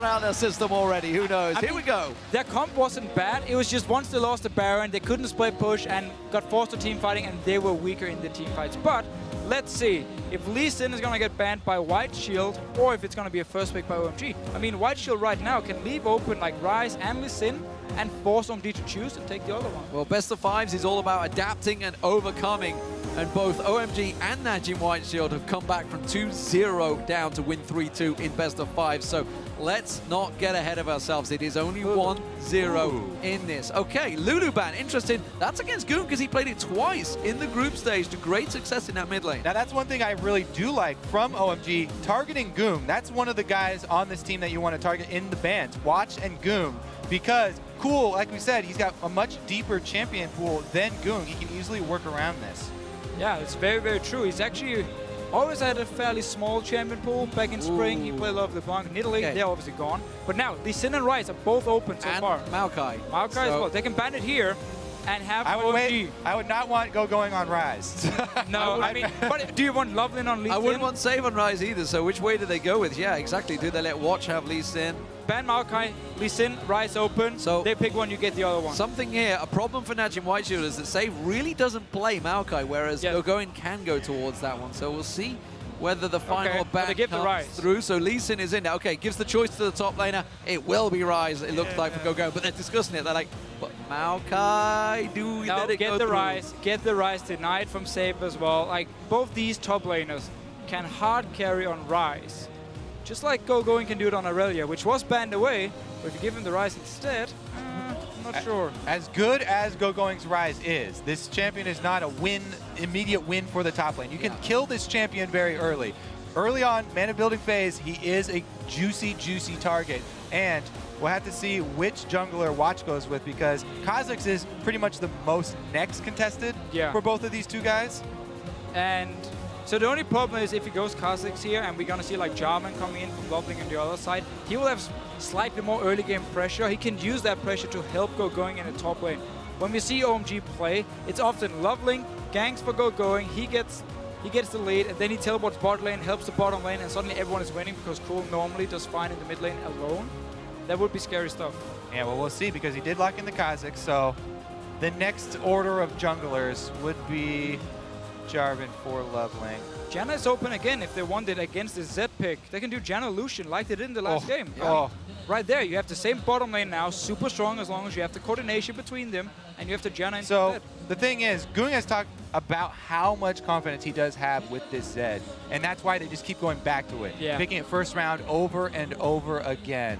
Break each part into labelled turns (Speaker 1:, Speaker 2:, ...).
Speaker 1: around their system already. Who knows? Here we go.
Speaker 2: Their comp wasn't bad. It was just once they lost the Baron, they couldn't split push and got forced to team fighting, and they were weaker in the team fights. But let's see if Lee Sin is going to get banned by White Shield or if it's going to be a first pick by OMG. I mean, White Shield right now can leave open like Ryze and Lee Sin and force OMG to choose and take the other one.
Speaker 1: Well, best of fives is all about adapting and overcoming. And both OMG and NaJin White Shield have come back from 2-0 down to win 3-2 in best of five. So let's not get ahead of ourselves. It is only 1-0 in this. Okay, Lulu ban, interesting. That's against Goon because he played it twice in the group stage to great success in that mid lane.
Speaker 3: Now that's one thing I really do like from OMG, targeting Goom. That's one of the guys on this team that you want to target in the bans, Watch and Goom, because Cool, like we said, he's got a much deeper champion pool than Goon. He can easily work around this.
Speaker 2: Yeah, it's very, very true. He's actually always had a fairly small champion pool. Back in spring, he played a lot of the Blanc and Italy. They're obviously gone. But now, Lee Sin and Ryze are both open so far.
Speaker 1: Maokai.
Speaker 2: Maokai as well. They can ban it here and have OMG.
Speaker 3: I would not want going on Ryze.
Speaker 2: No, I mean, but do you want Lovelin on Lee Sin?
Speaker 1: I wouldn't want Save on Ryze either, so which way do they go with? Yeah, exactly. Do they let Watch have Lee Sin?
Speaker 2: Ban Maokai, Lee Sin, Ryze open. So they pick one, you get the other one.
Speaker 1: Something here, a problem for NaJin White Shield is that Save really doesn't play Maokai, whereas Gogoin can go towards that one. So we'll see whether the final ban comes through. So Lee Sin is in there. Okay, gives the choice to the top laner. It will be Ryze, it looks like, for Gogoin, but they're discussing it. They're like, but Maokai, do we let it go through?
Speaker 2: Get the Ryze denied from Save as well. Like, both these top laners can hard carry on Ryze. Just like Gogoin can do it on Aurelia, which was banned away, but if you give him the Ryze instead, I'm not sure.
Speaker 3: As good as Gogoing's Ryze is, this champion is not a immediate win for the top lane. You can kill this champion very early. Early on, mana building phase, he is a juicy, juicy target. And we'll have to see which jungler Watch goes with, because Kha'Zix is pretty much the most next contested for both of these two guys.
Speaker 2: And so the only problem is if he goes Kha'Zix here and we're going to see like Jarvan coming in from Loveling on the other side, he will have slightly more early game pressure. He can use that pressure to help Gogoing in the top lane. When we see OMG play, it's often Loveling, ganks for Gogoing, he gets the lead, and then he teleports bot lane, helps the bottom lane, and suddenly everyone is winning because Cool normally does fine in the mid lane alone. That would be scary stuff. Yeah,
Speaker 3: well, we'll see, because he did lock in the Kha'Zix, so the next order of junglers would be Jarvan for Loveling.
Speaker 2: Janna is open again if they want it against the Z pick. They can do Janna Lucian like they did in the last game. Right there, you have the same bottom lane now, super strong as long as you have the coordination between them, and you have the Janna instead.
Speaker 3: The thing is, Goong has talked about how much confidence he does have with this Zed, and that's why they just keep going back to it, picking it first round over and over again.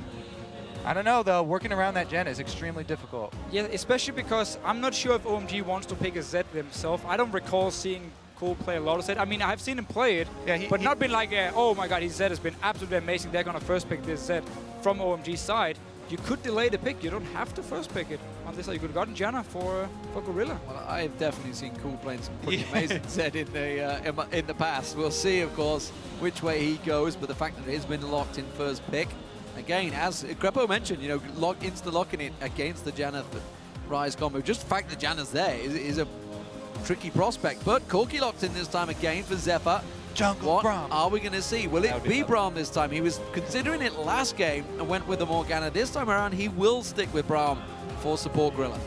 Speaker 3: I don't know, though. Working around that Janna is extremely difficult.
Speaker 2: Yeah, especially because I'm not sure if OMG wants to pick a Zed himself. I don't recall seeing Cool play a lot of Zed. I mean, I've seen him play it, but not been like, oh my god, his Zed has been absolutely amazing. They're going to first pick this Zed from OMG's side. You could delay the pick. You don't have to first pick it. On this side, you could have gotten Janna for Gorilla.
Speaker 1: Well, I've definitely seen Cool playing some pretty amazing Zed in the past. We'll see, of course, which way he goes, but the fact that it has been locked in first pick, again, as Grepo mentioned, you know, insta-locking it against the Janna Ryze combo. Just the fact that Janna's there is a tricky prospect. But Corki locked in this time again for Zephyr.
Speaker 3: Jungle Braum.
Speaker 1: What are we going to see? Will it be Braum this time? He was considering it last game and went with the Morgana. This time around, he will stick with Braum for support Gorilla.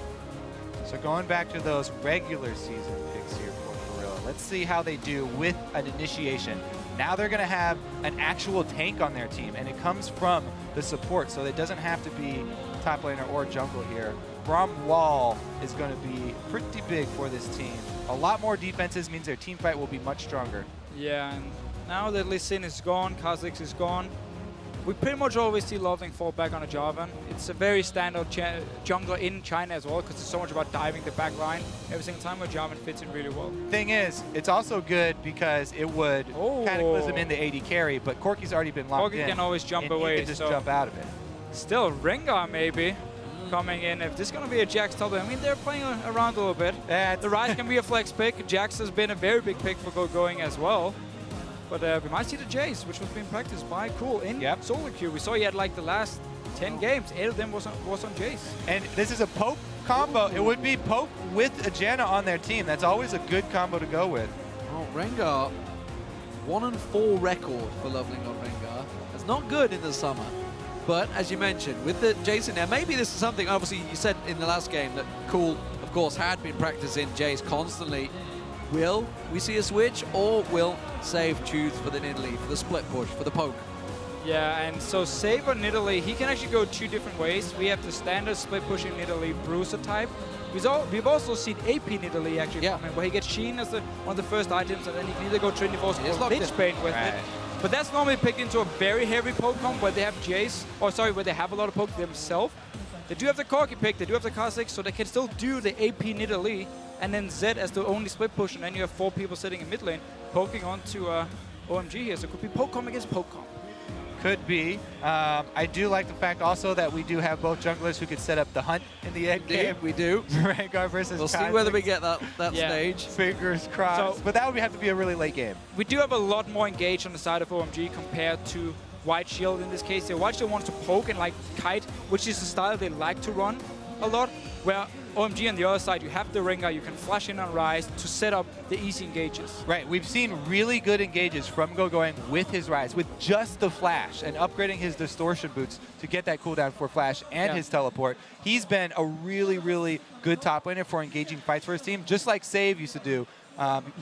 Speaker 3: So going back to those regular season picks here for Gorilla, let's see how they do with an initiation. Now they're going to have an actual tank on their team, and it comes from the support, so it doesn't have to be top laner or jungle here. Braum Wall is going to be pretty big for this team. A lot more defenses means their team fight will be much stronger.
Speaker 2: Yeah, and now that Lee Sin is gone, Kha'Zix is gone, we pretty much always see Loveling fall back on a Jarvan. It's a very standard jungler in China as well, because it's so much about diving the back line every single time, where Jarvan fits in really well.
Speaker 3: Thing is, it's also good because it would cataclysm in the AD carry, but Corki's already been locked in.
Speaker 2: Corki can always jump away.
Speaker 3: He can just jump out of it.
Speaker 2: Still, Rengar maybe coming in. If this is going to be a Jax top lane, I mean, they're playing around a little bit. The Ryze can be a flex pick. Jax has been a very big pick for Gogoing as well. But we might see the Jace, which was being practiced by Cool in solo queue. We saw he had like the last 10 games, 8 of them was on Jace.
Speaker 3: And this is a poke combo. It would be poke with a Janna on their team. That's always a good combo to go with.
Speaker 1: Oh, Rengar, 1-4 record for Loveling on Rengar. That's not good in the summer. But as you mentioned, with the Jace in there, maybe this is something, obviously you said in the last game that Cool, of course, had been practicing Jace constantly. Will we see a switch, or will Save choose for the Nidalee, for the split push, for the poke?
Speaker 2: Yeah, and so Save on Nidalee, he can actually go 2 different ways. We have the standard split pushing Nidalee Bruiser type. We've also seen AP Nidalee actually come in, where he gets Sheen as one of the first items, and then he can either go Trinity Force or Lich Bane with it. But that's normally picked into a very heavy poke comp where they have Jace, or sorry, where they have a lot of poke themselves. They do have the Corki pick, they do have the Kha'Zix, so they can still do the AP Nidalee, and then Zed as the only split push, and then you have 4 people sitting in mid lane poking onto OMG here. So it could be poke comp against poke comp.
Speaker 3: Could be. I do like the fact also that we do have both junglers who could set up the hunt in the end game.
Speaker 1: We do.
Speaker 3: Rengar versus
Speaker 1: We'll see whether we get that stage.
Speaker 3: Fingers crossed.
Speaker 2: So,
Speaker 3: but that would have to be a really late game.
Speaker 2: We do have a lot more engaged on the side of OMG compared to White Shield in this case. So White Shield wants to poke and like kite, which is the style they like to run a lot. Where OMG on the other side, you have the Rengar, you can flash in on Rise to set up the easy engages.
Speaker 3: Right, we've seen really good engages from going with his Rise, with just the flash and upgrading his distortion boots to get that cooldown for flash and his teleport. He's been a really, really good top laner for engaging fights for his team, just like Save used to do.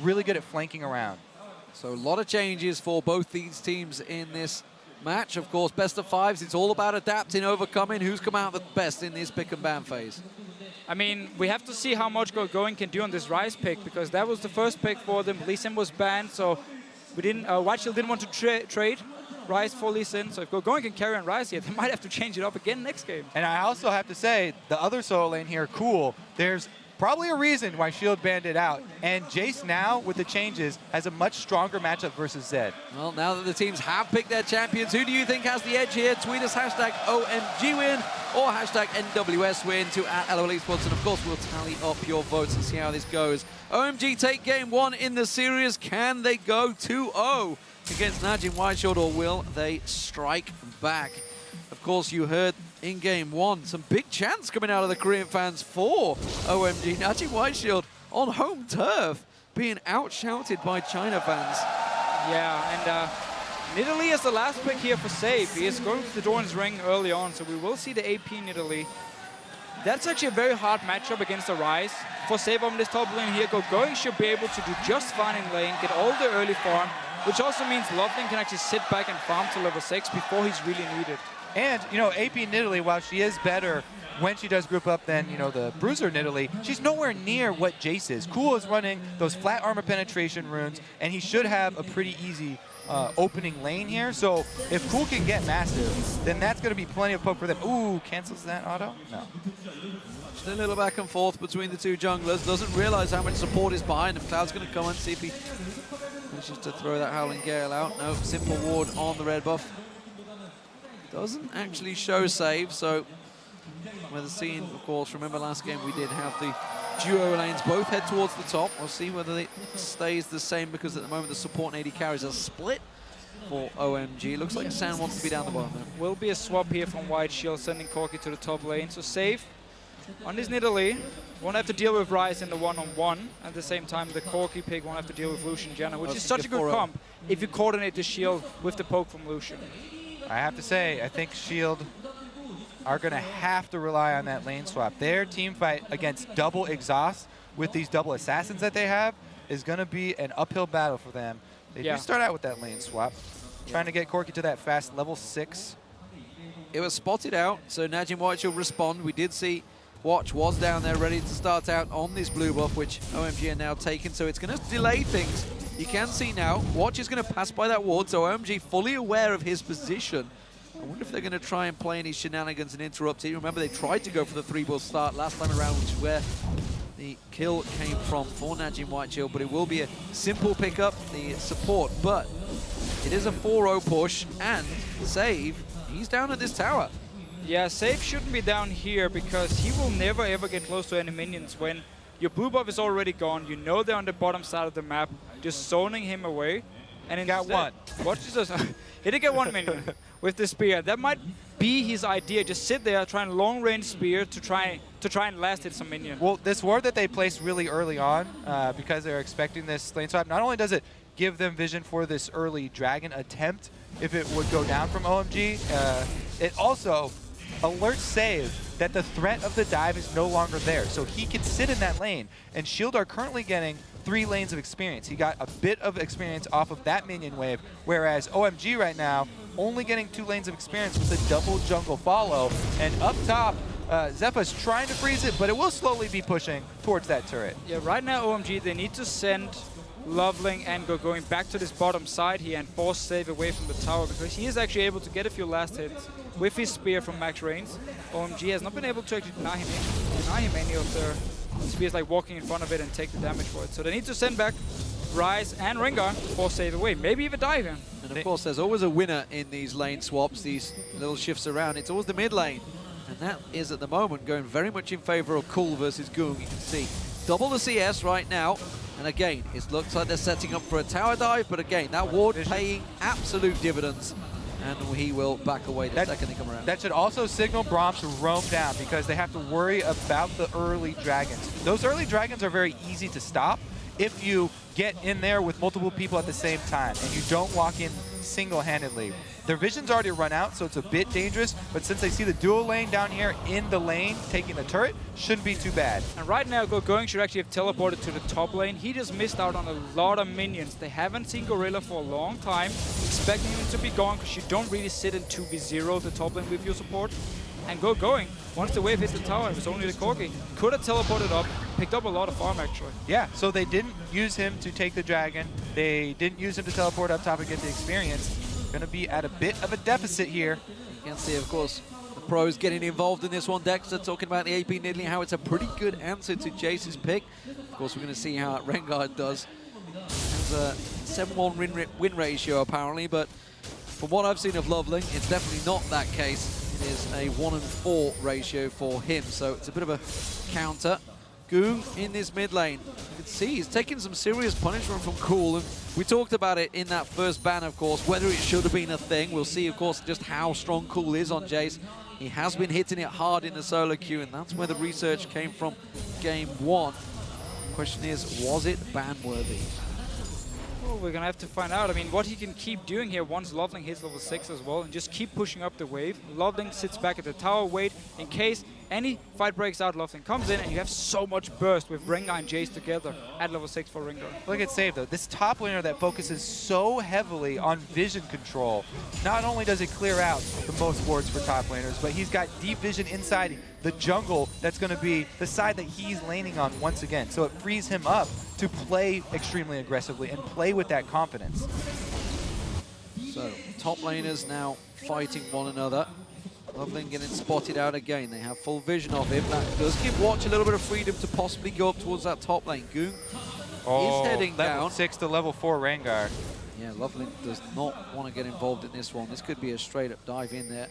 Speaker 3: Really good at flanking around.
Speaker 1: So a lot of changes for both these teams in this match. Of course, best of 5s, it's all about adapting, overcoming. Who's come out the best in this pick and ban phase?
Speaker 2: I mean, we have to see how much Going can do on this Rise pick, because that was the first pick for them. Lee Sin was banned, so we didn't. White Shield didn't want to trade Rise for Lee Sin. So if Going can carry on Rise here, they might have to change it up again next game.
Speaker 3: And I also have to say, the other solo lane here, Cool, there's probably a reason why Shield banned it out. And Jace now, with the changes, has a much stronger matchup versus Zed.
Speaker 1: Well, now that the teams have picked their champions, who do you think has the edge here? Tweet us hashtag OMG win or hashtag NWS win to @LoL eSports. And of course, we'll tally up your votes and see how this goes. OMG take game 1 in the series. Can they go 2-0 against NaJin White Shield, or will they strike back? Of course, you heard in game 1 some big chants coming out of the Korean fans for OMG. NaJin White Shield on home turf being outshouted by China fans.
Speaker 2: Yeah, and Nidalee is the last pick here for Save. He is going for the Doran's Ring early on, so we will see the AP Nidalee. That's actually a very hard matchup against the Rise. For Save on this top lane here, Going should be able to do just fine in lane, get all the early farm, which also means Loveling can actually sit back and farm to level 6 before he's really needed.
Speaker 3: And, you know, AP Nidalee, while she is better when she does group up than, you know, the Bruiser Nidalee, she's nowhere near what Jace is. Cool is running those flat armor penetration runes, and he should have a pretty easy opening lane here. So if Cool can get massive, then that's going to be plenty of poke for them. Ooh, cancels that auto? No.
Speaker 1: Just a little back and forth between the two junglers. Doesn't realize how much support is behind him. Cloud's going to come and see if he manages to throw that Howling Gale out. No, simple ward on the red buff. Doesn't actually show Save, so we're seeing, of course, remember last game we did have the duo lanes both head towards the top. We'll see whether it stays the same, because at the moment the support and AD carries are split for OMG. Looks like San wants to be down the bottom there.
Speaker 2: Will be a swap here from White Shield, sending Corki to the top lane. So Save on his Nidalee won't have to deal with Rise in the one-on-one. At the same time, the Corki pick won't have to deal with Lucian Janna, which is such a good comp if you coordinate the shield with the poke from Lucian.
Speaker 3: I have to say, I think Shield are going to have to rely on that lane swap. Their team fight against double exhaust with these double assassins that they have is going to be an uphill battle for them. They do start out with that lane swap, trying to get Corki to that fast level 6.
Speaker 1: It was spotted out, so NaJin White Shield respond. We did see Watch was down there ready to start out on this blue buff, which OMG are now taken, so it's going to delay things. You can see now, Watch is going to pass by that ward, so OMG fully aware of his position. I wonder if they're going to try and play any shenanigans and interrupt it. Remember, they tried to go for the 3-bull start last time around, which is where the kill came from for NaJin White Shield, but it will be a simple pickup, the support. But it is a 4-0 push, and Save, he's down at this tower.
Speaker 2: Yeah, Save shouldn't be down here, because he will never ever get close to any minions when your blue buff is already gone. You know they're on the bottom side of the map, just zoning him away. And he
Speaker 3: got one.
Speaker 2: Watch this. He did get one minion with the spear. That might be his idea. Just sit there, try and long range spear to try and last hit some minion.
Speaker 3: Well, this ward that they placed really early on, because they're expecting this lane swap, not only does it give them vision for this early dragon attempt, if it would go down from OMG, it also alerts Save that the threat of the dive is no longer there. So he can sit in that lane, and Shield are currently getting 3 lanes of experience. He got a bit of experience off of that minion wave, whereas OMG right now only getting 2 lanes of experience with a double jungle follow. And up top, Zepha's trying to freeze it, but it will slowly be pushing towards that turret.
Speaker 2: Yeah, right now OMG, they need to send Loveling and going back to this bottom side here and force Save away from the tower, because he is actually able to get a few last hits with his spear from max range. OMG has not been able to actually deny him any of their spears, like walking in front of it and take the damage for it. So they need to send back Ryze and Rengar, force Save away, maybe even dive him.
Speaker 1: And of course, there's always a winner in these lane swaps, these little shifts around. It's always the mid lane. And that is, at the moment, going very much in favor of Cool versus Goong. You can see double the CS right now. And again, it looks like they're setting up for a tower dive. But again, that ward paying absolute dividends. And he will back away the second they come around.
Speaker 3: That should also signal Braum to roam down, because they have to worry about the early dragons. Those early dragons are very easy to stop if you get in there with multiple people at the same time and you don't walk in single-handedly. Their vision's already run out, so it's a bit dangerous, but since they see the dual lane down here in the lane taking the turret, shouldn't be too bad.
Speaker 2: And right now, Going should actually have teleported to the top lane. He just missed out on a lot of minions. They haven't seen Gorilla for a long time, expecting him to be gone, because you don't really sit in 2v0 the top lane with your support. And Going, once the wave hit the tower, it was only the Corgi. Could have teleported up, picked up a lot of farm actually.
Speaker 3: Yeah, so they didn't use him to take the dragon. They didn't use him to teleport up top and get the experience. Going to be at a bit of a deficit here.
Speaker 1: You can see, of course, the pros getting involved in this one. Dexter talking about the AP Nidalee, how it's a pretty good answer to Jace's pick. Of course, we're going to see how Rengar does. There's a 7-1 win ratio, apparently, but from what I've seen of Loveling, it's definitely not that case. It is a 1-4 ratio for him, so it's a bit of a counter. Goong in this mid lane. You can see he's taking some serious punishment from Cool, and we talked about it in that first ban, of course, whether it should have been a thing. We'll see, of course, just how strong Cool is on Jace. He has been hitting it hard in the solo queue, and that's where the research came from game 1. The question is, was it ban-worthy?
Speaker 2: Well, we're going to have to find out. I mean, what he can keep doing here once Loveling hits level 6 as well, and just keep pushing up the wave. Loveling sits back at the tower, wait in case any fight breaks out, Loveling comes in, and you have so much burst with Rengar and Jace together at level 6 for Rengar.
Speaker 3: Look at Save, though. This top laner that focuses so heavily on vision control, not only does it clear out the most wards for top laners, but he's got deep vision inside the jungle that's going to be the side that he's laning on once again. So it frees him up to play extremely aggressively and play with that confidence.
Speaker 1: So, top laners now fighting one another. Loveling getting spotted out again. They have full vision of him. That does give Watch a little bit of freedom to possibly go up towards that top lane. Goong is heading
Speaker 3: level
Speaker 1: down.
Speaker 3: 6 to level 4 Rengar.
Speaker 1: Yeah, Loveling does not want to get involved in this one. This could be a straight-up dive in there.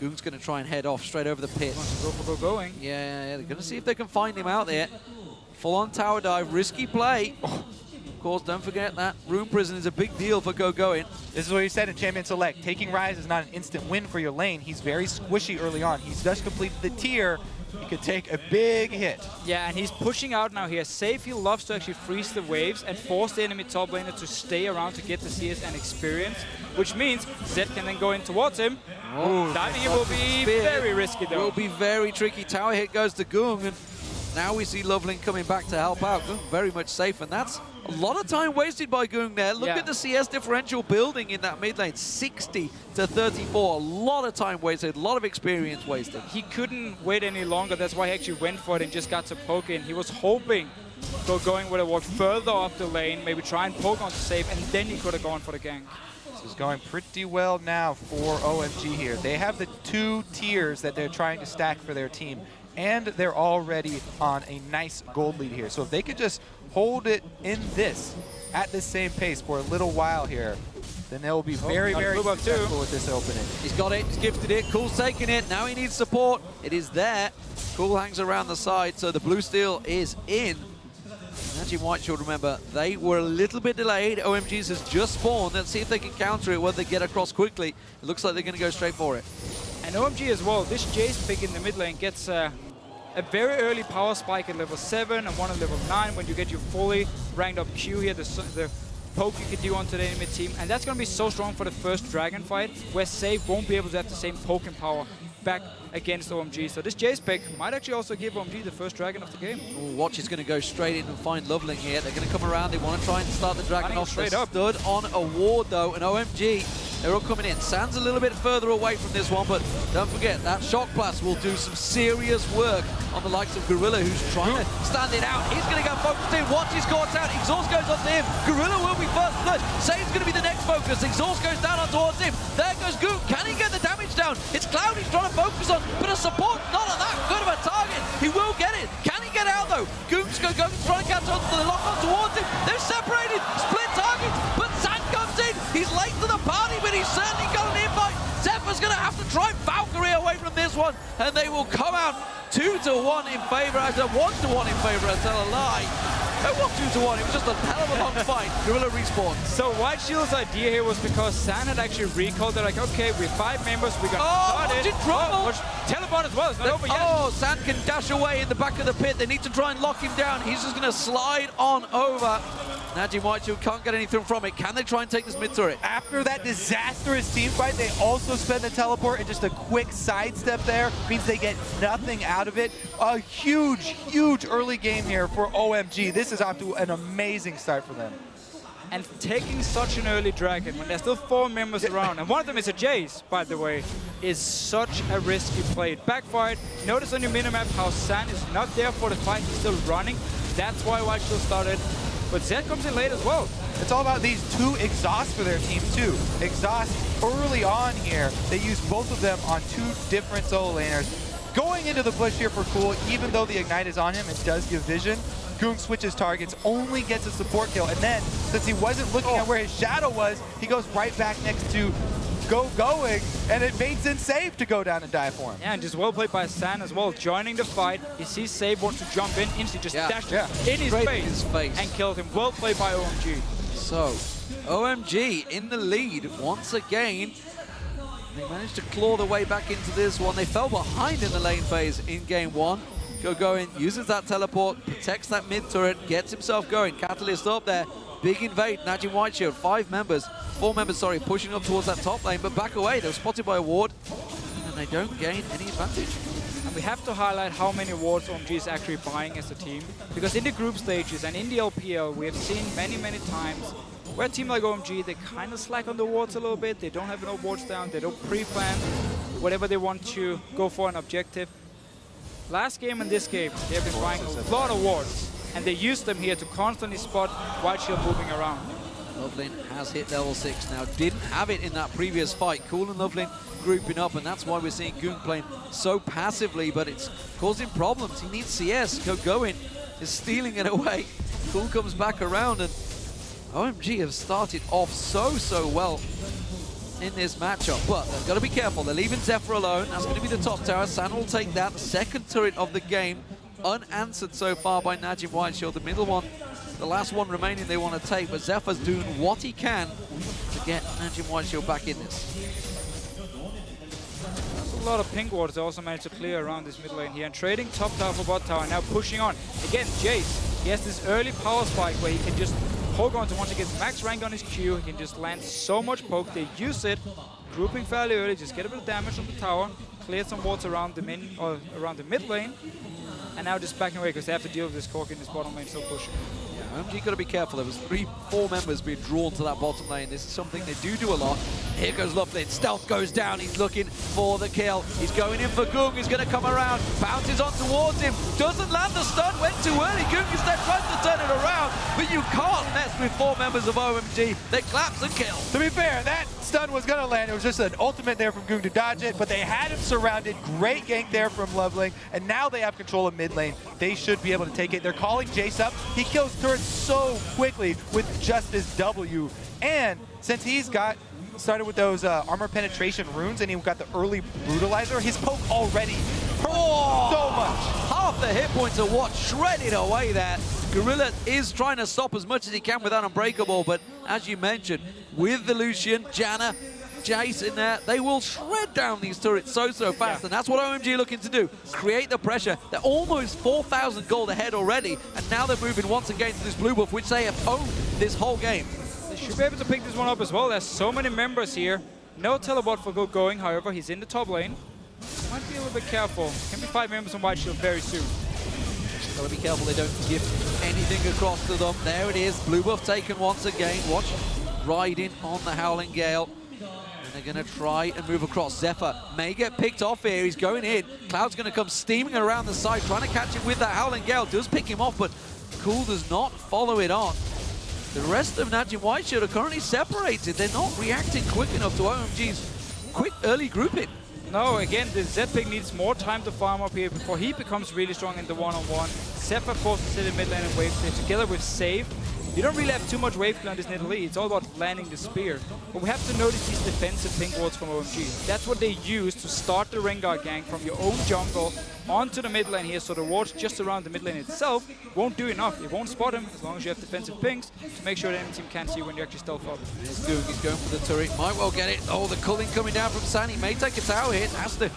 Speaker 1: Goong's going to try and head off straight over the pit.
Speaker 2: Go for Going.
Speaker 1: Yeah, they're going to see if they can find him out there. Full-on tower dive, risky play. Of course, don't forget that Rune Prison is a big deal for Going.
Speaker 3: This is what he said in Champion Select. Taking Ryze is not an instant win for your lane. He's very squishy early on. He's just completed the tier. He could take a big hit.
Speaker 2: Yeah, and he's pushing out now here. Safe, he loves to actually freeze the waves and force the enemy top laner to stay around to get the CS and experience, which means Zed can then go in towards him.
Speaker 1: Oh,
Speaker 2: Diving it will be very risky though.
Speaker 1: Will be very tricky. Tower hit goes to Goong, and now we see Loveling coming back to help out. Goong very much safe, and that's a lot of time wasted by Goong there. Look at the CS differential building in that mid lane, 60 to 34. A lot of time wasted, a lot of experience wasted.
Speaker 2: He couldn't wait any longer. That's why he actually went for it and just got to poke in. He was hoping Going would have walked further up the lane, maybe try and poke on to save, and then he could have gone for the gank.
Speaker 3: This is going pretty well now for OMG here. They have the 2 tiers that they're trying to stack for their team, and they're already on a nice gold lead here. So if they could just hold it in this at the same pace for a little while here, then they'll be very, very successful with this opening.
Speaker 1: He's got it, he's gifted it, Cool's taking it, now he needs support. It is there. Cool hangs around the side, so the blue steel is in. NaJin White should remember, they were a little bit delayed. OMG's has just spawned. Let's see if they can counter it, whether they get across quickly. It looks like they're going to go straight for it.
Speaker 2: And OMG as well, this Jace pick in the mid lane gets a very early power spike at level 7 and one at level 9 when you get your fully ranked up Q here. The poke you can do onto the enemy team, and that's going to be so strong for the first Dragon fight, where Save won't be able to have the same poking power back against OMG. So this Jace pick might actually also give OMG the first Dragon of the game.
Speaker 1: Ooh, Watch is going to go straight in and find Loveling here. They're going to come around. They want to try and start the Dragon off. They're stood on a ward though, and OMG, they're all coming in. Sand's a little bit further away from this one, but don't forget that Shock Blast will do some serious work on the likes of Gorilla, who's trying to stand it out. He's going to go focused in. Watch is caught out. Exhaust goes onto him. Gorilla will be first. Save's going to be the next focus. Exhaust goes down on towards him. There goes Goop. Can he get the damage down? It's Cloud he's trying to focus on, but a support not on that good of a target. He will get it. Can he get out though? Goop's going to try and catch on to the lock on towards him. They're separated. Split targets, but Sand comes in. He's late to the party, but he's certainly got an invite. Zephyr's going to have to try Valkyrie away from this one, and they will come out 2-1 in favor, as a 1-1 in favor, I tell a lie. It was 2-1, it was just a hell of a long fight. Gorilla respawn.
Speaker 2: So White Shield's idea here was because San had actually recalled. They're like, okay, we're 5 members, we're gonna start it.
Speaker 1: Trouble.
Speaker 2: Teleport as well, it's not over yet.
Speaker 1: Oh, San can dash away in the back of the pit. They need to try and lock him down. He's just gonna slide on over. NaJin Whiteshield can't get anything from it. Can they try and take this mid turret?
Speaker 3: After that disastrous team fight, they also spend the teleport, and just a quick sidestep there means they get nothing out of it. A huge, huge early game here for OMG. This is off to an amazing start for them.
Speaker 2: And taking such an early Dragon when there's still 4 members around, and one of them is a Jace, by the way, is such a risky play. It backfired. Notice on your minimap how San is not there for the fight. He's still running. That's why White Shield started. But Zed comes in late as well.
Speaker 3: It's all about these 2 exhausts for their team too. Exhaust early on here. They use both of them on 2 different solo laners. Going into the bush here for Cool, even though the Ignite is on him, it does give vision. Goong switches targets, only gets a support kill, and then, since he wasn't looking at where his shadow was, he goes right back next to going, and it baits in Save to go down and die for him.
Speaker 2: Yeah, and just well played by San as well, joining the fight. He sees Save want to jump in, instantly just dashed in his face and killed him. Well played by OMG.
Speaker 1: So, OMG in the lead once again. They managed to claw their way back into this one. They fell behind in the lane phase in game 1. Going, uses that teleport, protects that mid turret, gets himself going. Catalyst up there, big invade. NaJin Whiteshield, 4 members, sorry, pushing up towards that top lane, but back away. They were spotted by a ward, and they don't gain any advantage.
Speaker 2: And we have to highlight how many wards OMG is actually buying as a team, because in the group stages and in the LPL, we have seen many, many times where a team like OMG, they kind of slack on the wards a little bit. They don't have enough wards down. They don't pre-plan whatever they want to go for an objective. Last game and this game, they have been buying a lot of wards, and they use them here to constantly spot White Shield moving around.
Speaker 1: Loveling has hit level 6 now. Didn't have it in that previous fight. Cool and Loveling grouping up, and that's why we're seeing Goong playing so passively, but it's causing problems. He needs CS. Going is stealing it away. Cool comes back around, and OMG have started off so well in this matchup, but they've got to be careful. They're leaving Zephyr alone. That's going to be the top tower. San will take that. The second turret of the game, unanswered so far by NaJin Whiteshield. The middle one, the last one remaining they want to take, but Zephyr's doing what he can to get NaJin Whiteshield back in this.
Speaker 2: That's a lot of pink wards they also managed to clear around this mid lane here, and trading top tower for bot tower, now pushing on. Again, Jace, he has this early power spike where he can just poke on to once he gets max rank on his Q, he can just land so much poke. They use it, grouping fairly early, just get a bit of damage on the tower, clear some wards around the around the mid lane, and now just backing away because they have to deal with this Cork in this bottom lane still pushing.
Speaker 1: OMG got to be careful. There was 4 members being drawn to that bottom lane. This is something they do a lot. Here goes Loveling. Stealth goes down. He's looking for the kill. He's going in for Goong. He's going to come around. Bounces on towards him. Doesn't land the stun. Went too early. Goong instead tries to turn it around. But you can't mess with 4 members of OMG. They collapse and kill.
Speaker 3: To be fair, that stun was going to land. It was just an ultimate there from Goong to dodge it, but they had him surrounded. Great gank there from Loveling, and now they have control of mid lane. They should be able to take it. They're calling Jace up. He kills turrets so quickly with just his W. And since he's started with those armor penetration runes and he got the early brutalizer, his poke already hurt so much.
Speaker 1: Half the hit points are what shredded away there. Gorilla is trying to stop as much as he can with that Unbreakable, but as you mentioned, with the Lucian, Janna, Jace in there, they will shred down these turrets so fast, and that's what OMG are looking to do. Create the pressure. They're almost 4,000 gold ahead already, and now they're moving once again to this blue buff, which they have owned this whole game.
Speaker 2: Should be able to pick this one up as well. There's so many members here. No teleport for Go Going, however, he's in the top lane. Might be a little bit careful. Can be 5 members on White Shield very soon.
Speaker 1: Gotta be careful they don't give anything across to them. There it is, blue buff taken once again. Watch riding on the Howling Gale. And they're gonna try and move across. Zephyr may get picked off here, he's going in. Cloud's gonna come steaming around the side, trying to catch him with that Howling Gale. Does pick him off, but Cool does not follow it on. The rest of NaJin White Shield are currently separated. They're not reacting quick enough to OMG's quick early grouping.
Speaker 2: No, again, the Z-Pick needs more time to farm up here before he becomes really strong in the one-on-one. Zephyr forces to sit in mid lane and wave clear together with Save. You don't really have too much wave clear on this Nidalee. It's all about landing the spear. But we have to notice these defensive pink wards from OMG. That's what they use to start the Rengar gank from your own jungle onto the mid lane here. So the wards just around the mid lane itself won't do enough. It won't spot him as long as you have defensive pings to make sure the enemy team can't see when you actually stealth up.
Speaker 1: There's Goog, he's going for the turret. Might well get it. Oh, the culling coming down from San. He may take a tower hit. Has to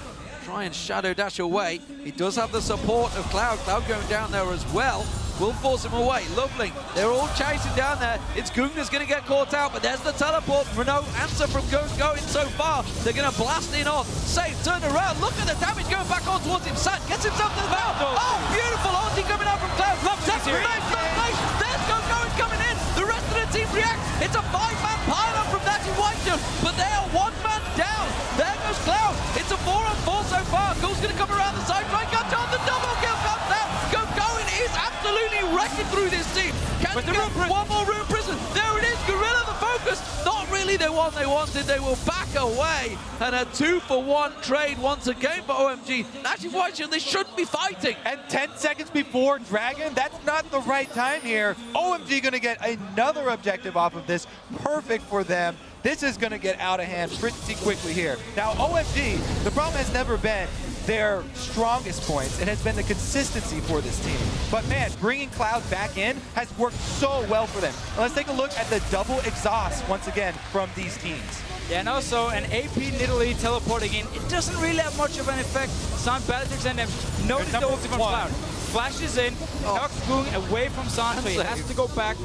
Speaker 1: try and shadow dash away. He does have the support of Cloud. Cloud going down there as well. Will force him away. Lovely. They're all chasing down there. It's Goong that's going to get caught out, but there's the teleport. No answer from Goong going so far. They're going to blast in on. Safe, turn around. Look at the damage going back on towards him. Sat gets himself to the mountain. Oh, beautiful. Ulti coming out from Cloud. There's Goong coming in. The rest of the team react. It's a 5-man pile-up from NaJin White Shield, but they are 1 man down. There goes Cloud. It's a 4-on-4 so far. Goong's going to come around the side, try and catch on. The double kill comes out. Going is absolutely wrecking through this team. Can they get one more Rune Prison? There it is, Gorilla the focus. Not really the one they wanted. They will back away. And a 2-for-1 trade once again for OMG. NaJin White Shield, they shouldn't be fighting.
Speaker 3: And 10 seconds before Dragon, that's not the right time here. OMG gonna get another objective off of this. Perfect for them. This is gonna get out of hand pretty quickly here. Now OMG, the problem has never been their strongest points. It has been the consistency for this team. But man, bringing Cloud back in has worked so well for them. Now let's take a look at the double exhaust once again from these teams.
Speaker 2: Yeah, and also an AP Nidalee teleporting in. It doesn't really have much of an effect. San Bellatrix and them notice the ulti from Cloud. Flashes in, knocks Goong away from San, so he has to go back.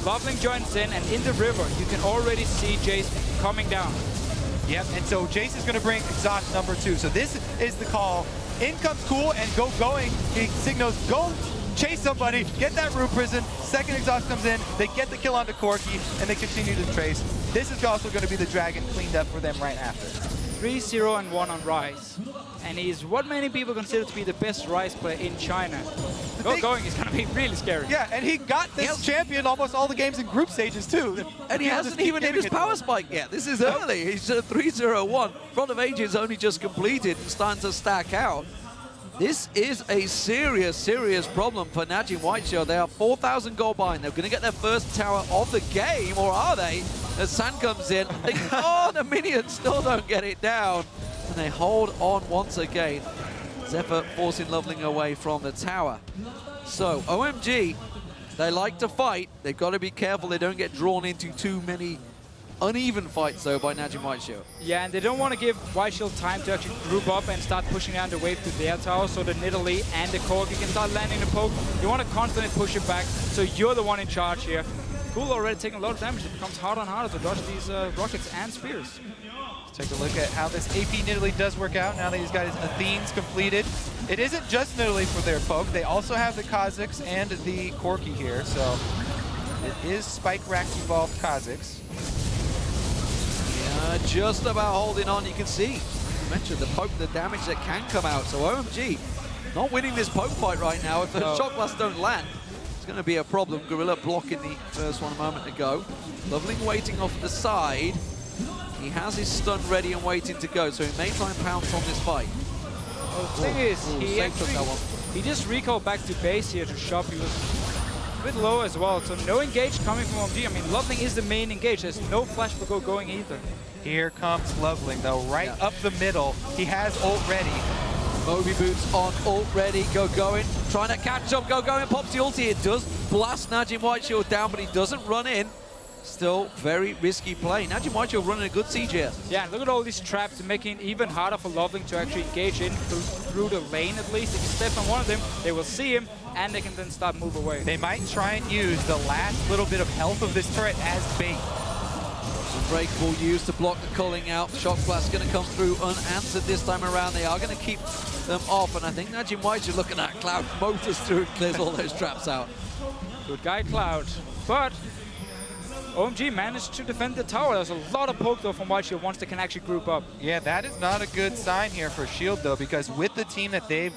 Speaker 2: Loveling joins in, and in the river, you can already see Jace coming down.
Speaker 3: Yep, and so Jace is going to bring exhaust number 2. So this is the call. In comes Cool and going. He signals, go chase somebody, get that Rune Prison. Second exhaust comes in, they get the kill onto Corki, and they continue to trace. This is also going to be the Dragon cleaned up for them right after.
Speaker 2: 3-0-1 on Ryze. And he's what many people consider to be the best Ryze player in China. Going is going to be really scary.
Speaker 3: Yeah, and he got this champion almost all the games in group stages too.
Speaker 1: And he hasn't even hit his power spike yet. This is early. He's at 3-0-1. Front of Ages only just completed and starting to stack out. This is a serious, serious problem for NaJin White Shield. They are 4,000 gold behind. They're going to get their first tower of the game, or are they? As San comes in, oh, the minions still don't get it down. And they hold on once again. Zephyr forcing Loveling away from the tower. So, OMG, they like to fight. They've got to be careful they don't get drawn into too many uneven fights, though, by NaJin White Shield.
Speaker 2: Yeah, and they don't want to give White Shield time to actually group up and start pushing down the wave to their tower, so the Nidalee and the Corki can start landing the poke. You want to constantly push it back, so you're the one in charge here. Cool already taking a lot of damage. It becomes harder and harder to dodge these rockets and spears.
Speaker 3: Let's take a look at how this AP Nidalee does work out now that he's got his Athenes completed. It isn't just Nidalee for their poke. They also have the Kha'Zix and the Corki here, so it is Spike Rax evolved Kha'Zix.
Speaker 1: Just about holding on. You can see, you mentioned the poke, the damage that can come out. So OMG not winning this poke fight right now. If the shock blasts don't land, it's going to be a problem. Gorilla blocking the first one a moment ago. Loveling waiting off the side. He has his stun ready and waiting to go, so he may try and pounce on this fight.
Speaker 2: Well, the thing is, he just recalled back to base here to shop. He was a bit low as well, so no engage coming from OMG. I mean, Loveling is the main engage. There's no flash for going either.
Speaker 3: Here comes Loveling, though, right up the middle. He has ult ready.
Speaker 1: Moby Boots on ult ready, going, trying to catch up, going, pops the ulti. It does blast NaJin White Shield down, but he doesn't run in. Still very risky play. NaJin White Shield running a good siege here.
Speaker 2: Yeah, and look at all these traps, making it even harder for Loveling to actually engage in through the lane at least. If you step on one of them, they will see him, and they can then start move away.
Speaker 3: They might try and use the last little bit of health of this turret as bait.
Speaker 1: Unbreakable used to block the culling out. Shock Blast going to come through unanswered this time around. They are going to keep them off, and I think NaJin White, you're looking at Cloud motors through and clears all those traps out.
Speaker 2: Good guy, Cloud. But OMG managed to defend the tower. There's a lot of poke, though, from White Shield once they can actually group up.
Speaker 3: Yeah, that is not a good sign here for Shield, though, because with the team that they've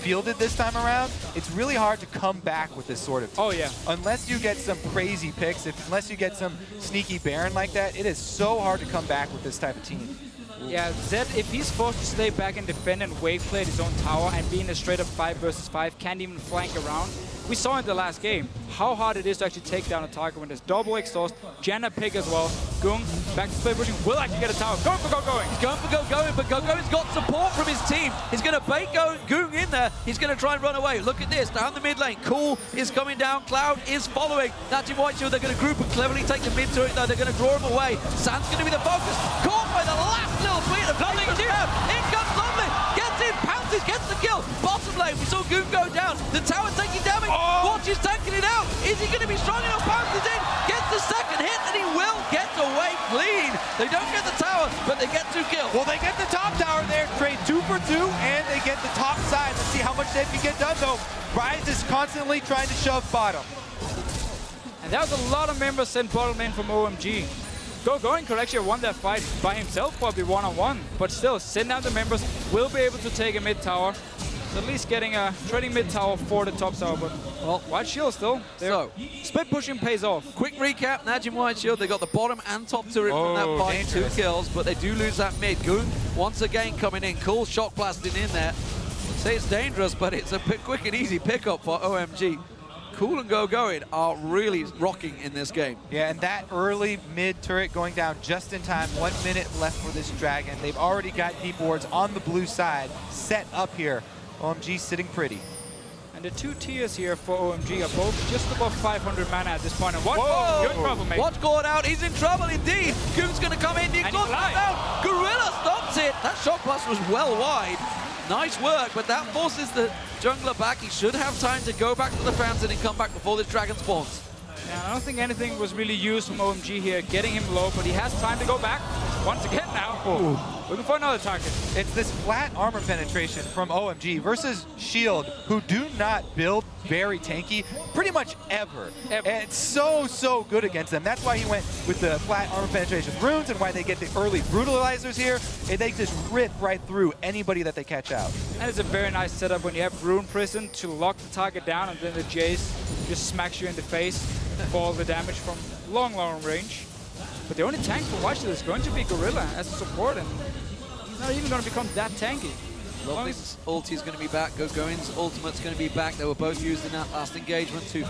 Speaker 3: fielded this time around, it's really hard to come back with this sort of team.
Speaker 2: Oh, yeah.
Speaker 3: Unless you get some crazy picks, unless you get some sneaky Baron like that, it is so hard to come back with this type of team.
Speaker 2: Yeah, Zed, if he's forced to stay back and defend and wave play at his own tower and be in a straight up 5 versus 5, can't even flank around. We saw in the last game how hard it is to actually take down a target when there's double exhaust, Janna pick as well. Gung, back to split pushing, will actually get a tower. Going for Go-Going.
Speaker 1: He's going for Go-Going, but Go-Going's got support from his team. He's going to bait Gung in there. He's going to try and run away. Look at this, down the mid lane. Cool is coming down, Cloud is following. NaJin White Shield, they're going to group and cleverly take the mid turret, though. They're going to draw him away. Sand's going to be the focus. Caught by the last little bit of Lovely. In comes Lovely. Gets in, pounces, gets the kill. Bottom lane, we saw Gung go down. The tower's taking damage. Watch is tanking it out. Is he going to be strong enough? Pounces in, gets the second hit, and he will get away clean. They don't get the tower, but they get 2 kills.
Speaker 3: Well, they get the top tower there, trade 2 for 2, and they get the top side. Let's see how much they can get done, though. Rise is constantly trying to shove bottom.
Speaker 2: And that was a lot of members sent bottom lane from OMG. Go-Going could actually have won that fight by himself, probably one-on-one, but still, send down the members, will be able to take a mid tower. So at least getting a trading mid tower for the top tower, but well, White Shield still. So split pushing pays off.
Speaker 1: Quick recap: NaJin White Shield, they got the bottom and top turret from that fight, dangerous. 2 kills, but they do lose that mid. Gung once again coming in, cool shock blasting in there. Say it's dangerous, but it's a quick and easy pickup for OMG. Cool and Go-Going are really rocking in this game.
Speaker 3: Yeah, and that early mid turret going down just in time. 1 minute left for this Dragon. They've already got deep wards on the blue side set up here. OMG sitting pretty.
Speaker 2: And the 2 tiers here for OMG are both just above 500 mana at this point. And watch,
Speaker 1: whoa,
Speaker 2: you're in trouble, mate.
Speaker 1: Watch going out, he's in trouble indeed. Gung's going to come in, the exhaust comes down. Gorilla stops it. That shock blast was well wide. Nice work, but that forces the jungler back. He should have time to go back to the fountain and come back before this dragon spawns.
Speaker 2: Yeah, I don't think anything was really used from OMG here, getting him low, but he has time to go back once again now.
Speaker 3: Ooh.
Speaker 2: Looking for another target. It's
Speaker 3: this flat armor penetration from OMG versus Shield, who do not build very tanky pretty much ever. And it's so good against them. That's why he went with the flat armor penetration runes and why they get the early brutalizers here. And they just rip right through anybody that they catch out.
Speaker 2: That is a very nice setup when you have Rune Prison to lock the target down, and then the Jace just smacks you in the face for all the damage from long range. But the only tank for White Shield is going to be Gorilla as a support, and he's not even going to become that tanky.
Speaker 1: Lovely's ulti is going to be back. Go-Going's ultimate's going to be back. They were both used in that last engagement to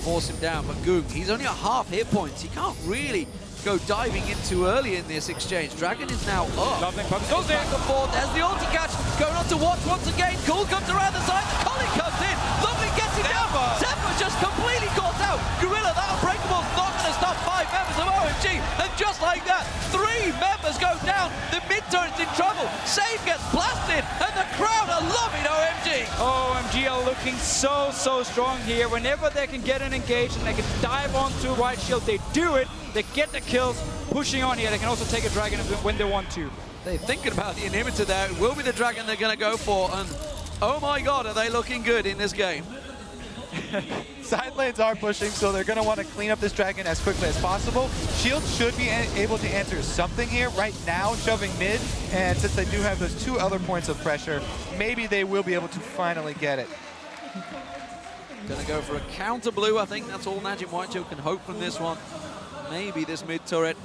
Speaker 1: force him down. But Gung, he's only at half hit points. He can't really go diving in too early in this exchange. Dragon is now up.
Speaker 2: Lovely pump. Goes
Speaker 1: back and forth. There's the ulti catch. Going on to watch once again. Cool comes around the side. The Collie comes in. Lovely gets it down. Zephyr just completely caught out. Gorilla, that Unbreakable's not going to stop 5 members of OMG. And just like that, 3 members go down. The mid turret's in trouble. Save gets blasted. And the crowd are loving OMG.
Speaker 2: OMG are looking so strong here. Whenever they can get an engage and they can dive onto White Shield, they do it. They get the kills, pushing on here. They can also take a dragon when they want to.
Speaker 1: They're thinking about the inhibitor there. It will be the dragon they're going to go for. And oh my god, are they looking good in this game.
Speaker 3: Side lanes are pushing, so they're going to want to clean up this dragon as quickly as possible. Shield should be able to answer something here right now, shoving mid. And since they do have those 2 other points of pressure, maybe they will be able to finally get it.
Speaker 1: Gonna go for a counter blue. I think that's all NaJin White Shield can hope from this one. Maybe this mid turret.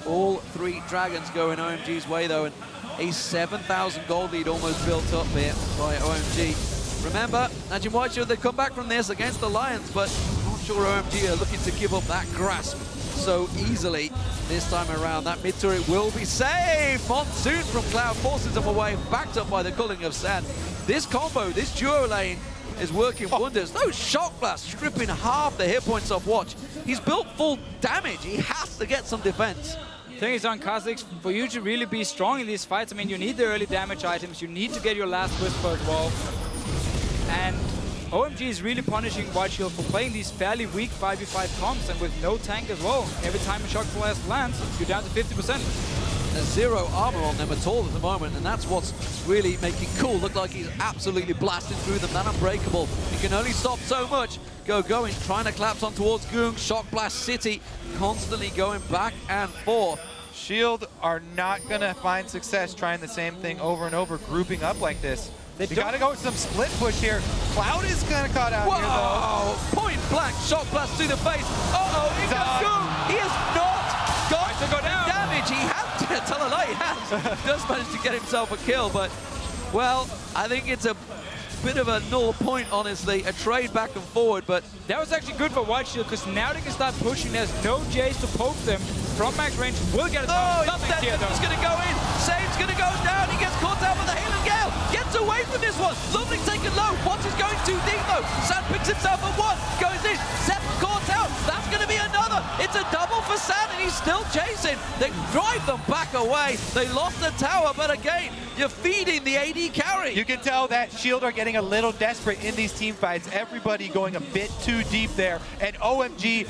Speaker 1: All 3 dragons go in OMG's way though, and a 7,000 gold lead almost built up here by OMG. Remember, NaJin White Shield, they come back from this against the Lions, but I'm not sure OMG are looking to give up that grasp so easily this time around. That mid turret will be saved. Monsoon from Cloud forces them away, backed up by the culling of Sand. This combo, this duo lane, is working wonders. Those shock blasts stripping half the hit points off Watch. He's built full damage. He has to get some defense.
Speaker 2: The thing is on Kha'Zix, for you to really be strong in these fights, I mean, you need the early damage items. You need to get your last Whisper as well. And OMG is really punishing White Shield for playing these fairly weak 5v5 comps and with no tank as well. Every time a shock blast lands, you're down to 50%.
Speaker 1: There's zero armor on them at all at the moment, and that's what's really making Cool look like he's absolutely blasting through them. That unbreakable. He can only stop so much. Going, trying to collapse on towards Goong. Shock Blast City constantly going back and forth.
Speaker 3: Shield are not going to find success trying the same thing over and over, grouping up like this. You got to go with some split push here. Cloud is kind of caught out here, though.
Speaker 1: Point blank Shock Blast through the face. Uh-oh, he goes Goong. He has not got
Speaker 2: to go down.
Speaker 1: Damage. He has, tell a lie, he has. Just managed to get himself a kill, but, well, I think it's a bit of a null point, honestly. A trade back and forward, but
Speaker 2: that was actually good for White Shield because now they can start pushing. There's no Jays to poke them from max range. Will get it.
Speaker 1: He's going to go in. Save's going to go down. He gets caught out by the Hail and Gale. Gets away from this one. Lovely taken low. Watch is going too deep though. San picks himself at one. Goes in. Sepp caught out. That's going to be another. It's a double for San and he's still chasing. They drive them back away. They lost the tower, but again, you're feeding the AD carry.
Speaker 3: You can tell that Shield are getting a little desperate in these team fights. Everybody going a bit too deep there. And OMG